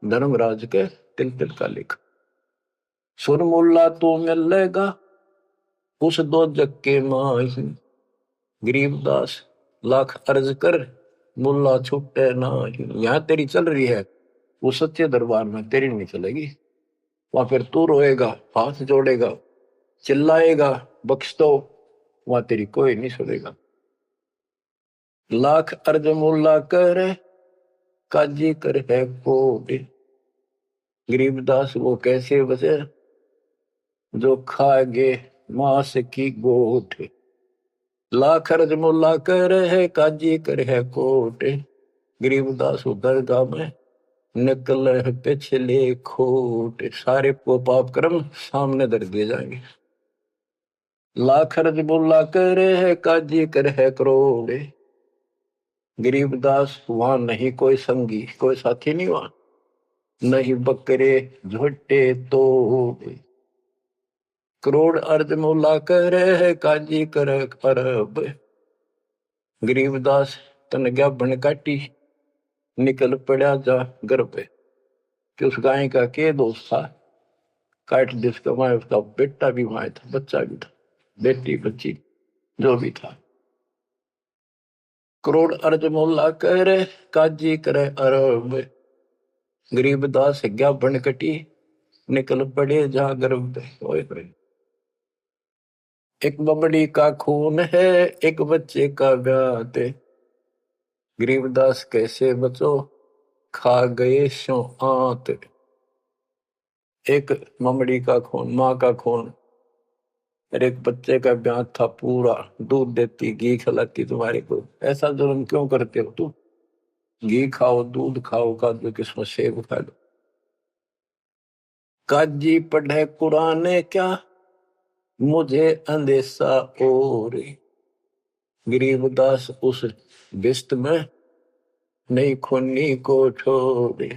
धर्मराज के तिल तिल का लेखा। सुर मुल्ला तो मिलेगा उस दो जग के माही, गरीबदास लाख अर्ज कर मुल्ला छूटे ना। यहाँ तेरी चल रही है, वो सच्चे दरबार में तेरी नहीं चलेगी। वहां फिर तू रोएगा, हाथ जोड़ेगा, चिल्लाएगा, बख्श दो, वहां तेरी कोई नहीं सुनेगा। लाख अर्ज मुल्ला कर काजी कर है कोट, गरीबदास वो कैसे बचे जो खागे मांस की गोट। लाख अर्ज मुल्ला कर है काजी कर है कोट, गरीबदास दरगाह में निकल है पिछले खोट। सारे को पाप कर्म सामने धर दिए जाएंगे। लाख अर्ज मुल्ला कर है काजी कर है करोड़, गरीबदास वहां नहीं कोई संगी, कोई साथी नहीं वहां, नहीं बकरे झोटे तोड़। करोड़ अर्ज मुल्ला कर है काजी कर अरब, गरीबदास तन गया बन काटी निकल पड़ा जा घर पे। कि उस गाय का के दोस्त था, काट जिसका वहां, उसका बेटा भी वहां था, बच्चा भी था, बेटी बच्ची जो भी था। करोड़ अर्ज मुल्ला कर काजी करे अरब, गरीबदास गया बन कटी निकल पड़े जा गर्भ पे। ओए होए। एक बमड़ी का खून है, एक बच्चे का ब्याह, गरीबदास कैसे बचो खा गए शो आंत। एक ममड़ी का खून, माँ का खून, और एक बच्चे का ब्याह था पूरा, दूध देती, घी खिलाती तुम्हारे को। ऐसा जुल्म क्यों करते हो तुम? घी खाओ, दूध खाओ, काजू किस्मत सेब खा लो। काजी पढ़े कुरान क्या मुझे अंदेशा और, गरीबदास उस बिस्त में नहीं खूनी को छोड़े।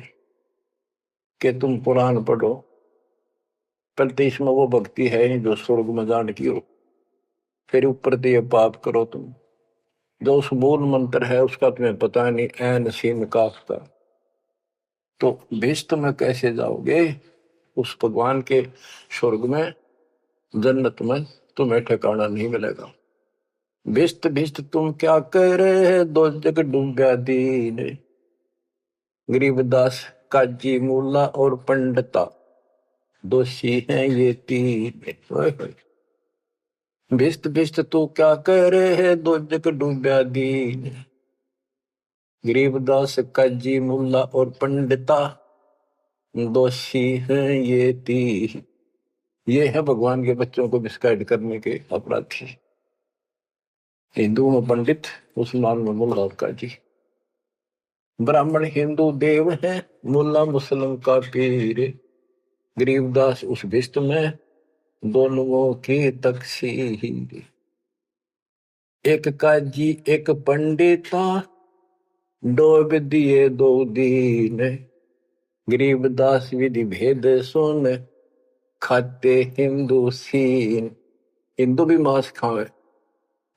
कि तुम कुरान पढ़ो, पर तो इसमें वो भक्ति है नहीं जो स्वर्ग में जाने की हो। फिर ऊपर से ये पाप करो तुम, जो उस मूल मंत्र है उसका तुम्हें पता नहीं, ऐन सीन काफ का। तो भिस्त में कैसे जाओगे? उस भगवान के स्वर्ग में, जन्नत में तुम्हें ठिकाना नहीं मिलेगा। भिस्त भिस्त तुम क्या कह रहे हैं, दो जग डूब्या दीन, गरीबदास काजी मूला और पंडिता दोषी हैं ये तीन। ओए होए। भिस्त भिस्त तू क्या कह रहे हैं, दो जग डूब्या दीन, गरीबदास काजी मुल्ला और पंडिता दोषी हैं ये तीन। ये है भगवान के बच्चों को मिसगाइड करने के अपराधी। हिंदू में पंडित, मुसलमान में मुल्ला और काजी। ब्राह्मण हिंदू देव है, मुल्ला मुस्लिम का पीर, गरीबदास उस भिष्ट में, दोनों की तकसीर। एक काजी एक पंडिता, डोब दिए दो दीन, गरीबदास विधि भेद सुन, खाते हिंदू सीन। हिंदू भी मांस खावे।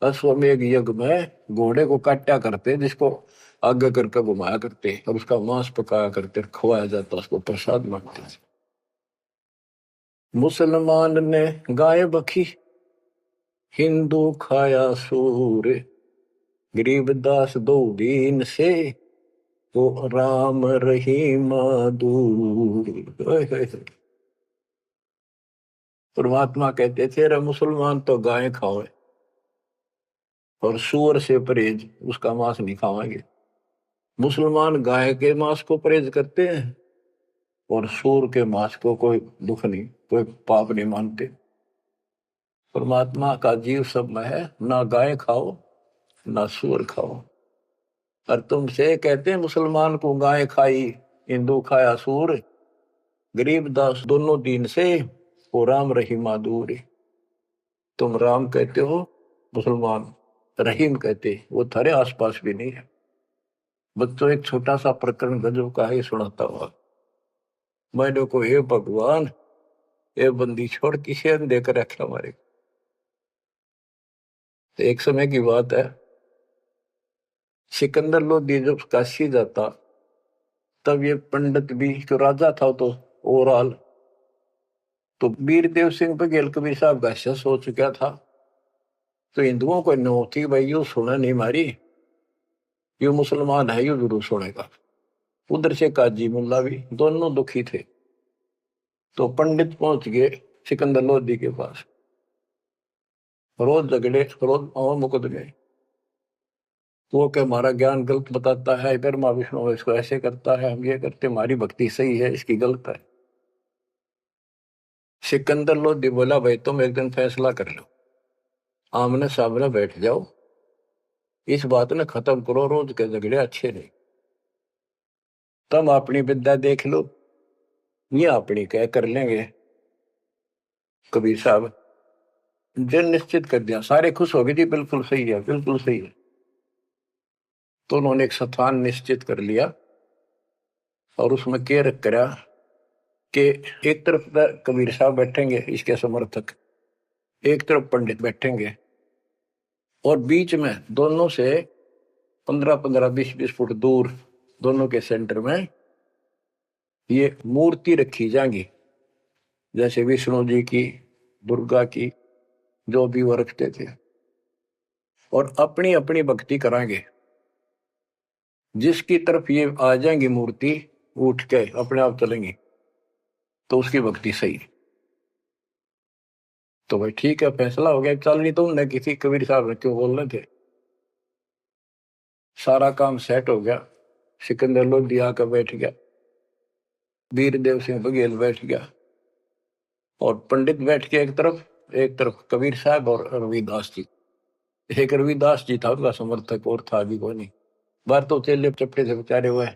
अश्वमेध यज्ञ में घोड़े को काटा करते, जिसको आगे करके घुमाया करते और उसका मांस पकाया करते, खवाया जाता, उसको प्रसाद मानते थे। मुसलमान ने गाय बखी, हिंदू खाया सूर, गरीबदास दो दीन से, वो राम रहीम दूर। परमात्मा कहते थे, रे मुसलमान तो गाय खाओ और सूअर से परहेज, उसका मांस नहीं खावांगे। मुसलमान गाय के मांस को परहेज करते हैं और सूअर के मांस को कोई दुख नहीं, कोई पाप नहीं मानते। परमात्मा का जीव सब में है, ना गाय खाओ ना सूअर खाओ। और तुमसे कहते हैं मुसलमान को गाय खाई, हिंदू खाया सूअर, गरीबदास दोनों दीन से, वो राम रहीमा दूर। तुम राम कहते हो, मुसलमान रहीम कहते, वो थारे आसपास भी नहीं है। बच्चों, एक छोटा सा प्रकरण गजब का ही सुनाता हुआ। मैंने को, हे भगवान, ये बंदी छोड़ किसे देकर रखे हमारे। तो एक समय की बात है, सिकंदर लोधी जब काशी जाता, तब ये पंडित भी, जो राजा था तो ओवरऑल, तो वीरदेव सिंह बघेल कबीर साहब का शस हो चुका था। तो हिंदुओं को नो थी, भाई यू सुना नहीं मारी, यू मुसलमान है, यू जरूर सुनेगा। उधर से काजी मुल्ला भी दोनों दुखी थे। तो पंडित पहुंच गए सिकंदर लोधी के पास। रोज झगड़े, रोज मुकदमे। वो के हमारा ज्ञान गलत बताता है, ब्रह्मा विष्णु इसको ऐसे करता है, हम ये करते, हमारी भक्ति सही है, इसकी गलत है। सिकंदर लोधी बोला, भाई तुम एक दिन फैसला कर लो, आमने सामने बैठ जाओ, इस बात ने खत्म करो, रोज के झगड़े अच्छे नहीं। तुम अपनी विद्या देख लो, ये अपनी कह कर लेंगे। कबीर साहब दिन निश्चित कर दिया, सारे खुश हो गए, जी बिल्कुल सही है, बिल्कुल सही है। तो उन्होंने एक स्थान निश्चित कर लिया और उसमें क्या रख करा कि एक तरफ कबीर साहब बैठेंगे, इसके समर्थक, एक तरफ पंडित बैठेंगे, और बीच में दोनों से 15-15, 20-20 फुट दूर, दोनों के सेंटर में ये मूर्ति रखी जाएंगी, जैसे विष्णु जी की, दुर्गा की, जो भी वो रखते थे, और अपनी अपनी भक्ति कराएंगे। जिसकी तरफ ये आ जाएंगी मूर्ति, उठ के अपने आप चलेंगी, तो उसकी भक्ति सही। तो भाई ठीक है, फैसला हो गया। चल नहीं, तुमने किसी कबीर साहब ने क्यों बोल रहे थे। सारा काम सेट हो गया। सिकंदर लोधी आकर बैठ गया, वीरदेव सिंह बघेल बैठ गया, और पंडित बैठ के एक तरफ कबीर साहब और रविदास जी। एक रविदास जी था उनका समर्थक, और था भी कोई नहीं। बाहर तो चेले चपटे से बेचारे हुए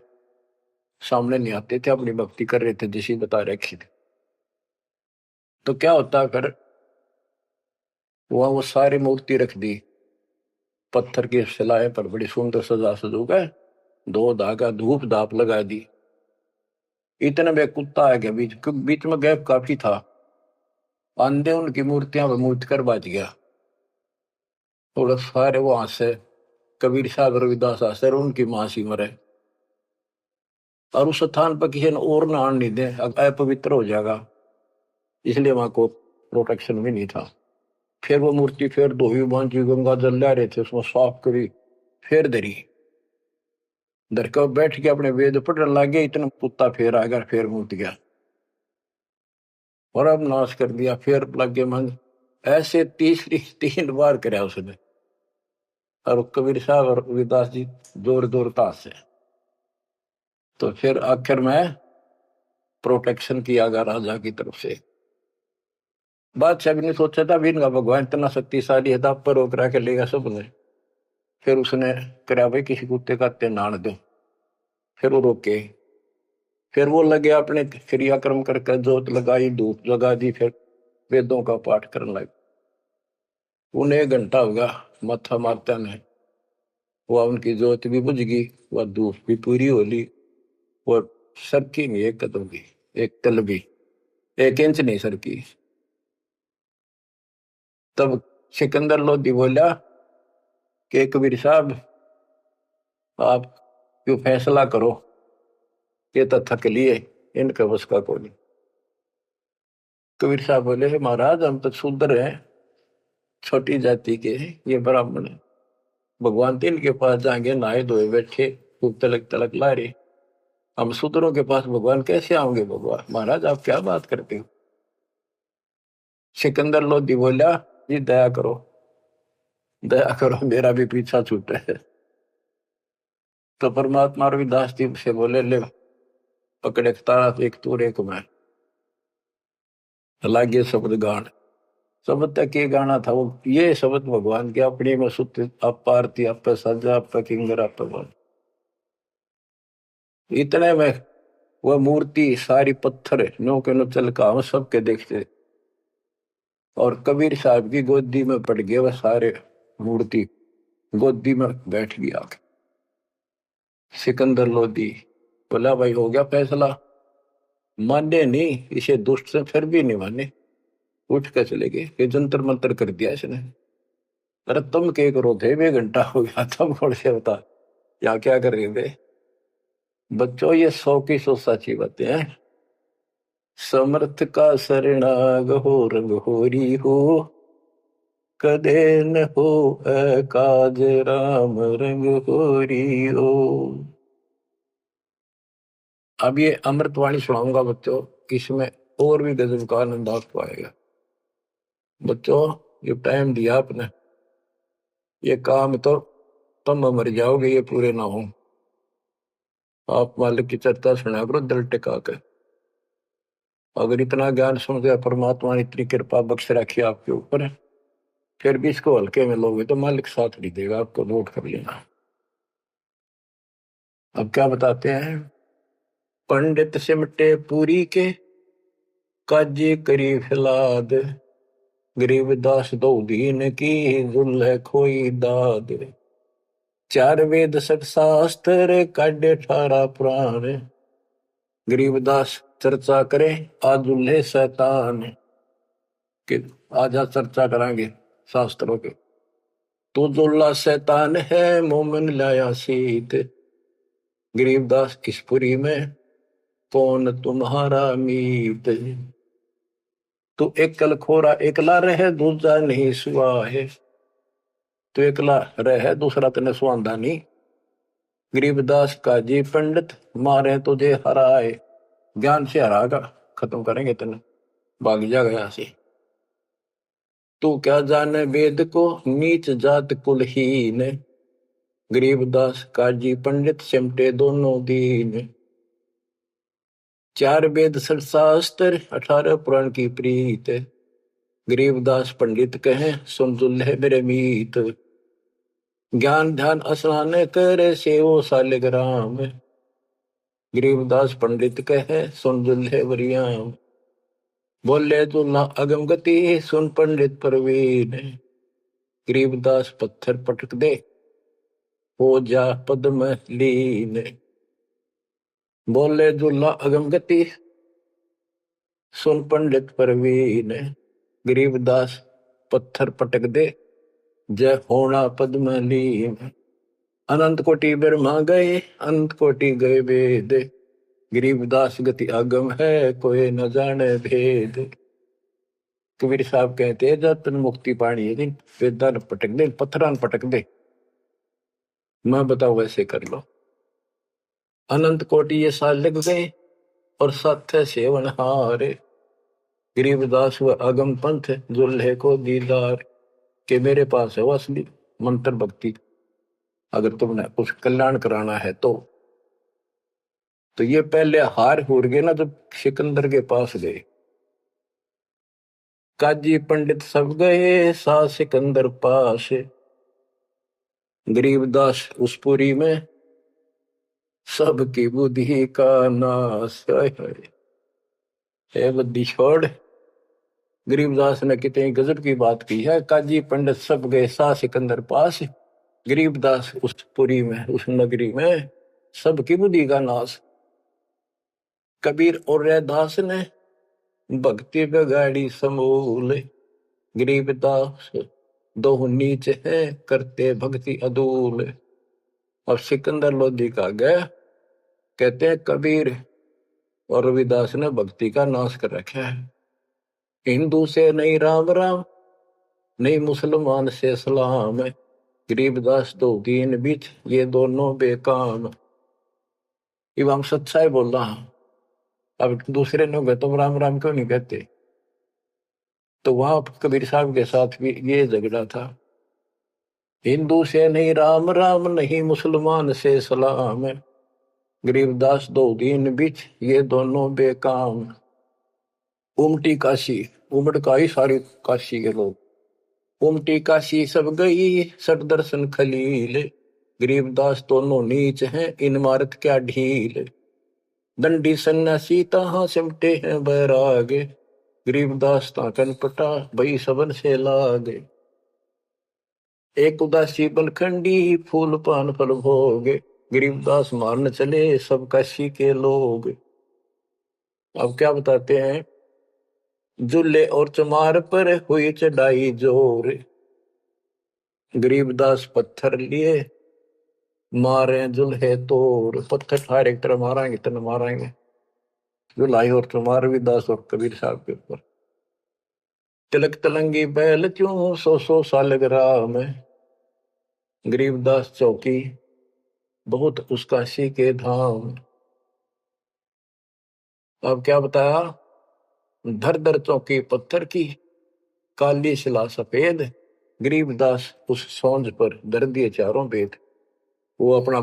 सामने नहीं आते थे, अपनी भक्ति कर रहे थे जैसी बता रखी थी। तो क्या होता फिर, वहां वो सारी मूर्ति रख दी, पत्थर की शिलाएं पर बड़ी सुंदर सजा सजू गए, दो धागा धूप धाप लगा दी। इतने में कुत्ता आ गया बीच बीच में, गैप काफी था, आंधे उनकी मूर्तियां पर मूर्त कर बाज गया। थोड़ा सारे वहां से कबीर साहब रविदास आसर उनकी मां सी मरे, और उस स्थान पर किसी ने और ना आने नहीं दे, अपवित्र हो जाएगा, इसलिए वहां को प्रोटेक्शन भी नहीं था। फिर वो मूर्ति फिर धोई बांधी, गंगा जल ला रहे थे, उसमें साफ करी, फिर धरी, धर कर बैठ के अपने वेद पढ़ने लगे। इतना कुत्ता फिर आ गया, फिर मूर्त गया, और अब नाश कर दिया, फिर लगे मंग। ऐसे तीसरी 3 बार कराया उसने, और कबीर साहब और रविदास जी जोर जोर ताश से। तो फिर आखिर में प्रोटेक्शन किया गया राजा की तरफ से। बादशाह भी नहीं सोचा था भी इनका भगवान इतना शक्तिशाली है, पर रोक रहा के लेगा सबने। फिर उसने करा, भाई किसी कुत्ते का ते नान दो, फिर वो रोके, फिर वो लगे अपने क्रियाक्रम करके जोत लगाई, धूप लगा दी, फिर वेदों का पाठ करने लगे। उन्हें 1 घंटा होगा माथा मारता ने, वह उनकी जोत भी बुझ गई, वह धूप भी पूरी हो ली, और सरकी नहीं एक कदम भी, एक तल भी, 1 इंच नहीं सरकी। तब सिकंदर लोधी बोला कि कबीर साहब आप क्यों फैसला करो, ये तो थक लिए, इनके बस का कोई नहीं। कबीर साहब बोले महाराज हम तो शूद्र हैं, छोटी जाति के हैं, ये ब्राह्मण है, भगवान तीन के पास जाएंगे, नहाए धोए बैठे, खूब तलक तलक ला रहे, हम शूद्रों के पास भगवान कैसे आओगे? भगवान महाराज आप क्या बात करते हो? सिकंदर लोधी बोला जी दया करो, दया करो, मेरा भी पीछा छूटे है। तो परमात्मा रविदास जी से बोले ले पकड़े तारा, एक तूर एक मैं, लागे शब्द गान। शब्द तक ये गाना था, वो ये शब्द भगवान के अपने में सुत आप आरती, आप सजा, आप किंगर, आप बन। इतने में वह मूर्ति सारी पत्थर नो के नो चल का हम सबके देखते, और कबीर साहब की गोदी में पड़ गए वह सारे मूर्ति, गोदी में बैठ गया। सिकंदर लोधी बोला भाई हो गया फैसला, माने नहीं, इसे दुष्ट से फिर भी नहीं माने, उठ कर चले गए, ये जंतर मंतर कर दिया इसने। अरे तुम क्या करो थे, 1 घंटा हो गया, तुम कौन से बता या क्या कर रहे थे? बच्चों ये 100 की 100 सच्ची बातें हैं। समर्थ का शरणाग हो, रंग होरी हो, कदे न हो काज राम, रंग होरी हो। अब ये अमृतवाणी सुनाऊंगा बच्चों, इसमें और भी गजब का आनंद आपको आएगा। बच्चों ये टाइम दिया आपने, ये काम तो तुम मर जाओगे ये पूरे ना हो। आप मालिक की चर्चा सुना करो दिल टिका कर। अगर इतना ज्ञान सुन गया, परमात्मा ने इतनी कृपा बख्श रखी आपके ऊपर, फिर भी इसको हल्के में लोगे तो मालिक साथ नहीं देगा, आपको नोट कर लेना। अब क्या बताते हैं? पंडित सिमटे पूरी के, काजी करी फिलाद, गरीबदास दो दीन की, जुल्ह खोई दाद। 4 वेद सठ शास्त्र, काढ़े 18 पुराण, गरीबदास चर्चा करे आज दुल्हे शैतान। कि आज चर्चा करांगे शास्त्रों के। तो दुल्ला शैतान है, मोमिन लाया सीत, गरीबदास किसपुरी में कौन तुम्हारा मीत। तो एकल खोरा एकला रहे, दूसरा नहीं सुआ है, तो एकला रहे दूसरा तने सुआंदा नहीं। गरीबदास काजी पंडित, मारे तुझे हराए, ज्ञान से हरागा, खत्म करेंगे तने, भाग जा गया से। तू क्या जाने वेद को, नीच जात कुलहीन, गरीबदास काजी पंडित सिमटे दोनों दीन। 4 वेद सठ शास्त्र, 18 पुराण की प्रीत, गरीबदास पंडित कहे सुन दुल्हे मेरे मीत। ज्ञान ध्यान स्नान करे, सेवो सालिग्राम, गरीबदास पंडित कहे सुन दुल्हे वरियाम। बोले दुल्हा अगम गति, सुन पंडित प्रवीण, गरीबदास पत्थर पटक दे, हो जा पद्म लीन। बोले दुल्हा अगम गति, सुन पंडित प्रवीण, गरीबदास पत्थर पटक दे, जय होना पद्म लीन। अनंत कोटि ब्रह्मा गए, अनंत कोटि गए वेद, गरीबदास गति आगम है, कोई न जाने भेद। कबीर साहब कहते हैं जब तन मुक्ति पानी है, वेदा न पटक दे, पत्थर न पटक दे, मैं बताओ वैसे कर लो। अनंत कोटि ये साल लग गए, और सत्य सेवन हारे, गरीबदास व अगम पंथ, दुल्हे को दीदार। के मेरे पास है वो असली मंत्र भक्ति, अगर तुमने कुछ कल्याण कराना है तो ये पहले हार हुर गए ना, जब सिकंदर के पास गए, काजी पंडित सब गए, सा सिकंदर पास, गरीबदास उस पुरी में सबकी बुद्धि का नाश। है बुद्धि छोड़। गरीबदास ने कितनी गजब की बात की है। काजी पंडित सब गए सा सिकंदर पास, गरीबदास उस पुरी में, उस नगरी में सबकी बुद्धि का नाश। कबीर और रैदास ने भक्ति बिगाड़ी समूल, गरीबदास दो नीच है करते भक्ति अदूल। अब सिकंदर लोधी का गया, कहते हैं कबीर और रविदास ने भक्ति का नाश कर रखा है। हिंदू से नहीं राम राम, नहीं मुसलमान से सलाम, गरीबदास दो दीन बीच ये दोनों बेकाम। अब हम सच्चाई बोल रहा हूं। अब दूसरे लोग तुम राम राम क्यों नहीं कहते? तो वहां कबीर साहब के साथ भी ये झगड़ा था। हिंदू से नहीं राम राम, नहीं मुसलमान से सलाम, गरीबदास दो दीन बीच ये दोनों बेकाम। उमटी काशी, उमड़ का ही सारी काशी के लोग। उमटी काशी सब गई सट दर्शन खलील, गरीबदास दोनों नीच हैं इन मारत क्या ढील। दंडी सन्यासी तहां सिमटे हैं बैरागे, गरीबदास ताकन पटा भई सबन से लागे। एक उदासी बनखंडी फूल पान फल भोगे, गरीबदास मारन चले सब काशी के लोग। अब क्या बताते हैं? जुल्ले और चमार पर हुई चढ़ाई जोर, गरीबदास पत्थर लिए मारे जुल्हे तोर। पत्थर ठार एक तरह मारेंगे तन मारेंगे। जुलाई और चमार भी दास और कबीर साहब के ऊपर। तिलक तलंगी बैल क्यों सौ साल ग्राम में, गरीबदास चौकी बहुत उसका सी के धाम। अब क्या बताया? धर धर चौकी पत्थर की, काली शिला सफेद, गरीबदास उस सोंज पर धर दिए चारों वेद। वो अपना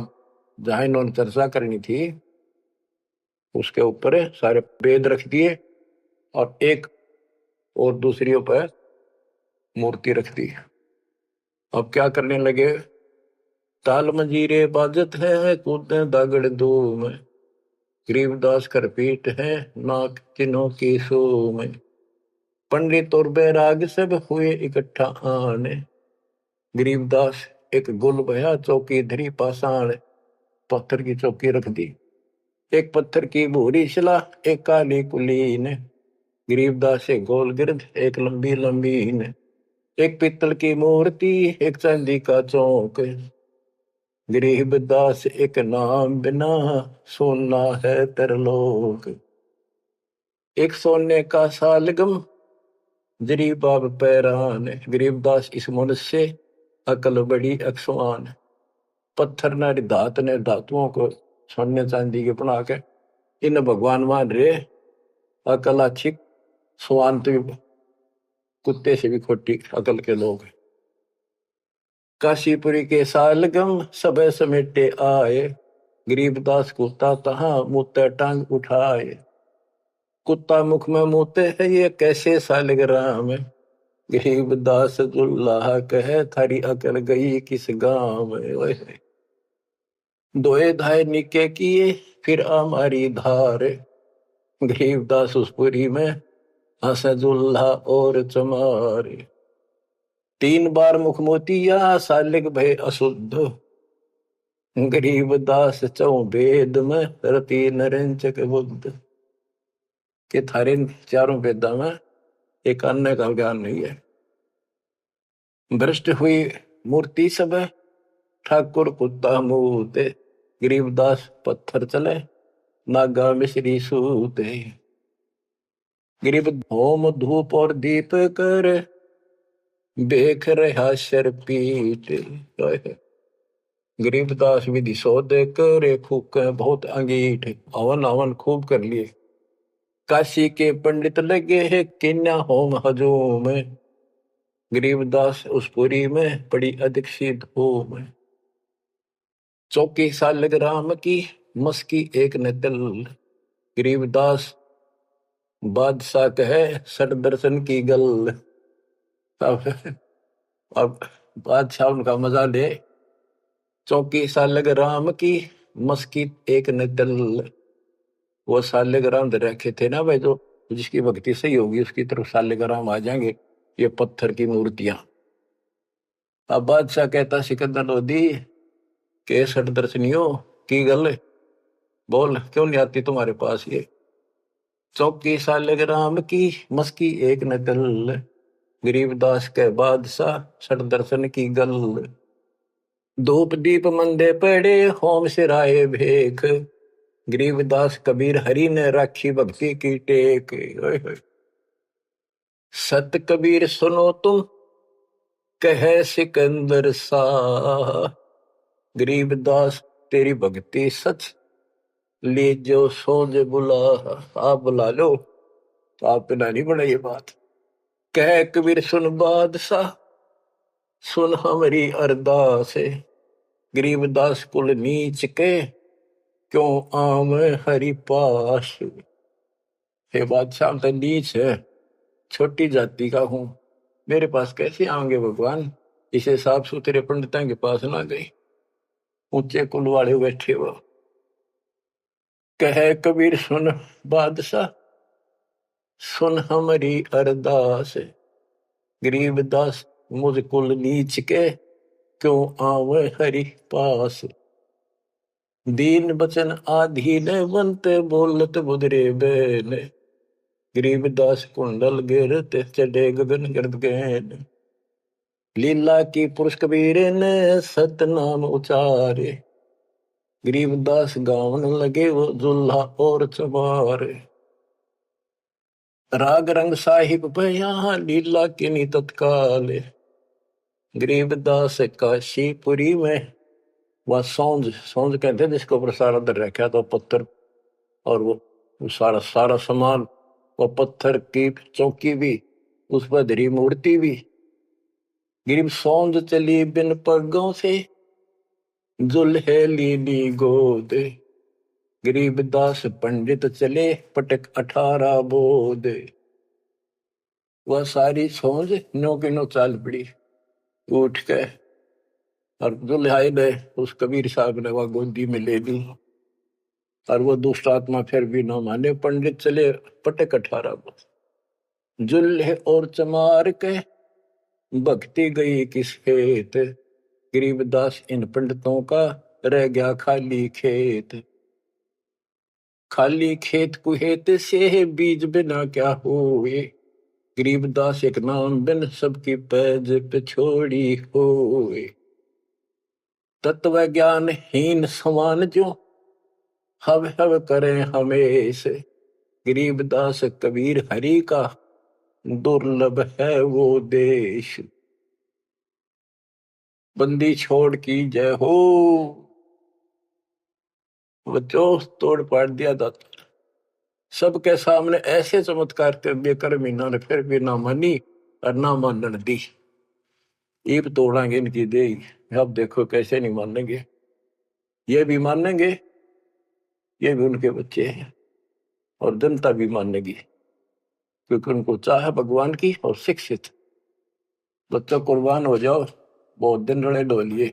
जहां इन्होंने चर्चा करनी थी उसके ऊपर सारे वेद रख दिए और एक और दूसरी पर मूर्ति रख दी। अब क्या करने लगे? ताल मंजीरे बाजत है कूदे दागड़ धूम, गरीबदास कर पीट है नाक चिन्हों की सूम। पंडित और बैराग सब हुए इकट्ठा आने, गरीबदास एक गुल भया चौकी धरी पाषाण। पत्थर की चौकी रख दी। एक पत्थर की भूरी शिला एक काली कुलीन, गरीबदास एक गोल गिरद एक लंबी लंबीन। एक पीतल की मूर्ति एक चांदी का चौक, गरीबदास एक नाम बिना सोना है तरलोक। एक सोने का सालगम जरी बाब पैरान, गरीबदास इस मनुष्य से अकल बड़ी अक्सवान। पत्थर ने धात ने धातुओं को सोने चांदी के बना के इन भगवान मान रहे। अकल अच्छी, स्वान तो कुत्ते से भी खोटी अकल के लोग। काशीपुरी के सालगम सब समेटे आए, गरीबदास कुत्ता तहां मुँह टांग उठाए। कुत्ता मुख में मुँहते है ये कैसे सालग्राम, गरीबदास जुल्लाह कहे थारी अकल गई किस गांव में। दोए धाय निके किए फिर हमारी धार, गरीबदास उस पुरी में हसजुल्ला और चमारे। 3 बार मुख मोतिया सालिग भय अशुद्ध, गरीबदास चौ वेद में रति नरेंचक बुद्ध। के थारे चारों वेदा में एक अन्य का ज्ञान नहीं है। भ्रष्ट हुई मूर्ति सब ठाकुर कुत्ता मूते, गरीबदास पत्थर चले नागा मिश्री सूते। गरीब होम धूप और दीप कर बेख रहा शर पीट, गरीबदास विधि सौदे करे फूक बहुत अंगीठ। हवन हवन खूब कर लिए। काशी के पंडित लगे है किन्या होम हजूम, गरीबदास उस पुरी में पड़ी अधिक सी धूम। चौकी सालग राम की मस्की एक न तिल, गरीबदास बादशाह कहे सट दर्शन की गल। अब बादशाह उनका मजा ले। चौकी सालग राम की मस्की एक न दल। वो सालेग्राम दे रखे थे ना भाई, जो जिसकी भक्ति सही होगी उसकी तरफ सालेग्राम आ जाएंगे, ये पत्थर की मूर्तियां। अब बादशाह कहता सिकंदर लोधी के सठ दर्शनियो की गल, बोल क्यों नहीं आती तुम्हारे पास ये। चौकी सालेग्राम की मस्की एक न दल, गरीबदास के बादशाह सठ दर्शन की गल। धूप दीप मंदे पड़े होम सिराए भेख, गरीबदास कबीर हरि ने राखी भक्ति की टेक। ओए होए। सत कबीर सुनो तुम कहे सिकंदर सा, गरीबदास तेरी भक्ति सच ले जो सोज बुला। आप बुला लो तो आप बिना नहीं बना ये बात। कह कबीर सुन बादशाह सुन हमारी अरदास, गरीबदास कुल नीच के क्यों आम हरि पास। हे बादशाह तो नीच है, छोटी जाति का हूं, मेरे पास कैसे आएंगे भगवान। इसे साफ सुथरे पंडितों के पास ना गई, ऊंचे कुल वाले बैठे वो। कह कबीर सुन बादशाह सुन हमारी अरदास, गरीबदास मुझ कुल नीच के क्यों आवे हरि पास। दीन बचन आधीन बनते बोलत बुदरे बैन, गरीबदास कुंडल गिरत चढ़े गगन गर्द गैन। लीला की पुरुष कबीर ने सतनाम उचारे, गरीबदास गावन लगे वो जुल्हा और चमारे। राग रंग साहिब बया लीला की नी तत्काल, गरीबदास काशीपुरी में वह सौंज सौंज कहते जिसके ऊपर सारा दर रखा तो पत्थर, और वो सारा सारा सामान, वो पत्थर की चौकी भी, उस पर धरी मूर्ति भी। गरीब सौंज चली बिन पगों से जुल्हे लीली गोद, गरीबदास पंडित चले पटक 18 बोध। वह सारी सौंज नो की नो चाल पड़ी उठ के, और दुल्हाए गए उस कबीर साहब ने वह गोदी में ले ली। और वो दुष्ट आत्मा फिर भी न माने, पंडित चले पटक 18 बोध। जुल्हे और चमार के भक्ति गई किस खेत, गरीबदास इन पंडितों का रह गया खाली खेत। खाली खेत कुहेत से बीज बिना क्या हुए, गरीबदास एक नाम बिन सबकी पैज पे छोड़ी होए। तत्व ज्ञान हीन समान जो हव हव करें हमेश, गरीबदास कबीर हरि का दुर्लभ है वो देश। बंदी छोड़ की जय हो, बच्चों तोड़ पाड़ दिया दाता। सबके सामने ऐसे चमत्कार कर दिए कर मीना ने, फिर भी ना मानी और ना मानन दी। ईब तोड़ांगे इनकी दे, अब देखो कैसे नहीं मानेंगे। ये भी मानेंगे, ये भी उनके बच्चे हैं, और जनता भी मानेगी, क्योंकि उनको चाह भगवान की और शिक्षित। बच्चों कुर्बान हो जाओ, बहुत दिन रड़े डोलिए,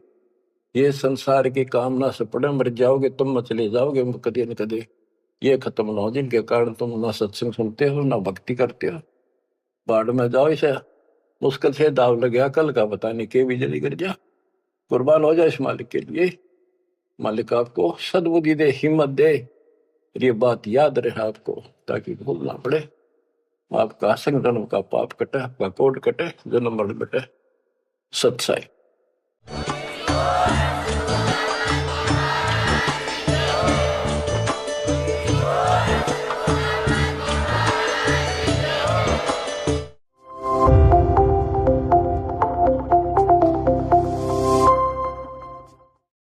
ये संसार की कामना से पड़े मर जाओगे तुम, मत चले जाओगे कदे न कदे। ये खत्म ना हो जिनके कारण तुम ना सत्संग सुनते हो ना भक्ति करते हो, बाढ़ में जाओ। इसे मुश्किल से दाव लग गया, कल का पता नहीं के बिजली गिर जा। कुर्बान हो जाए इस मालिक के लिए, मालिक आपको सद्बुद्धि दे, हिम्मत दे, ये बात याद रहे आपको, ताकि भूल ना पड़े। आपका असंग जन्म का पाप कटे, आपका कोट कटे, जन्म मरण बटे। सत्साई।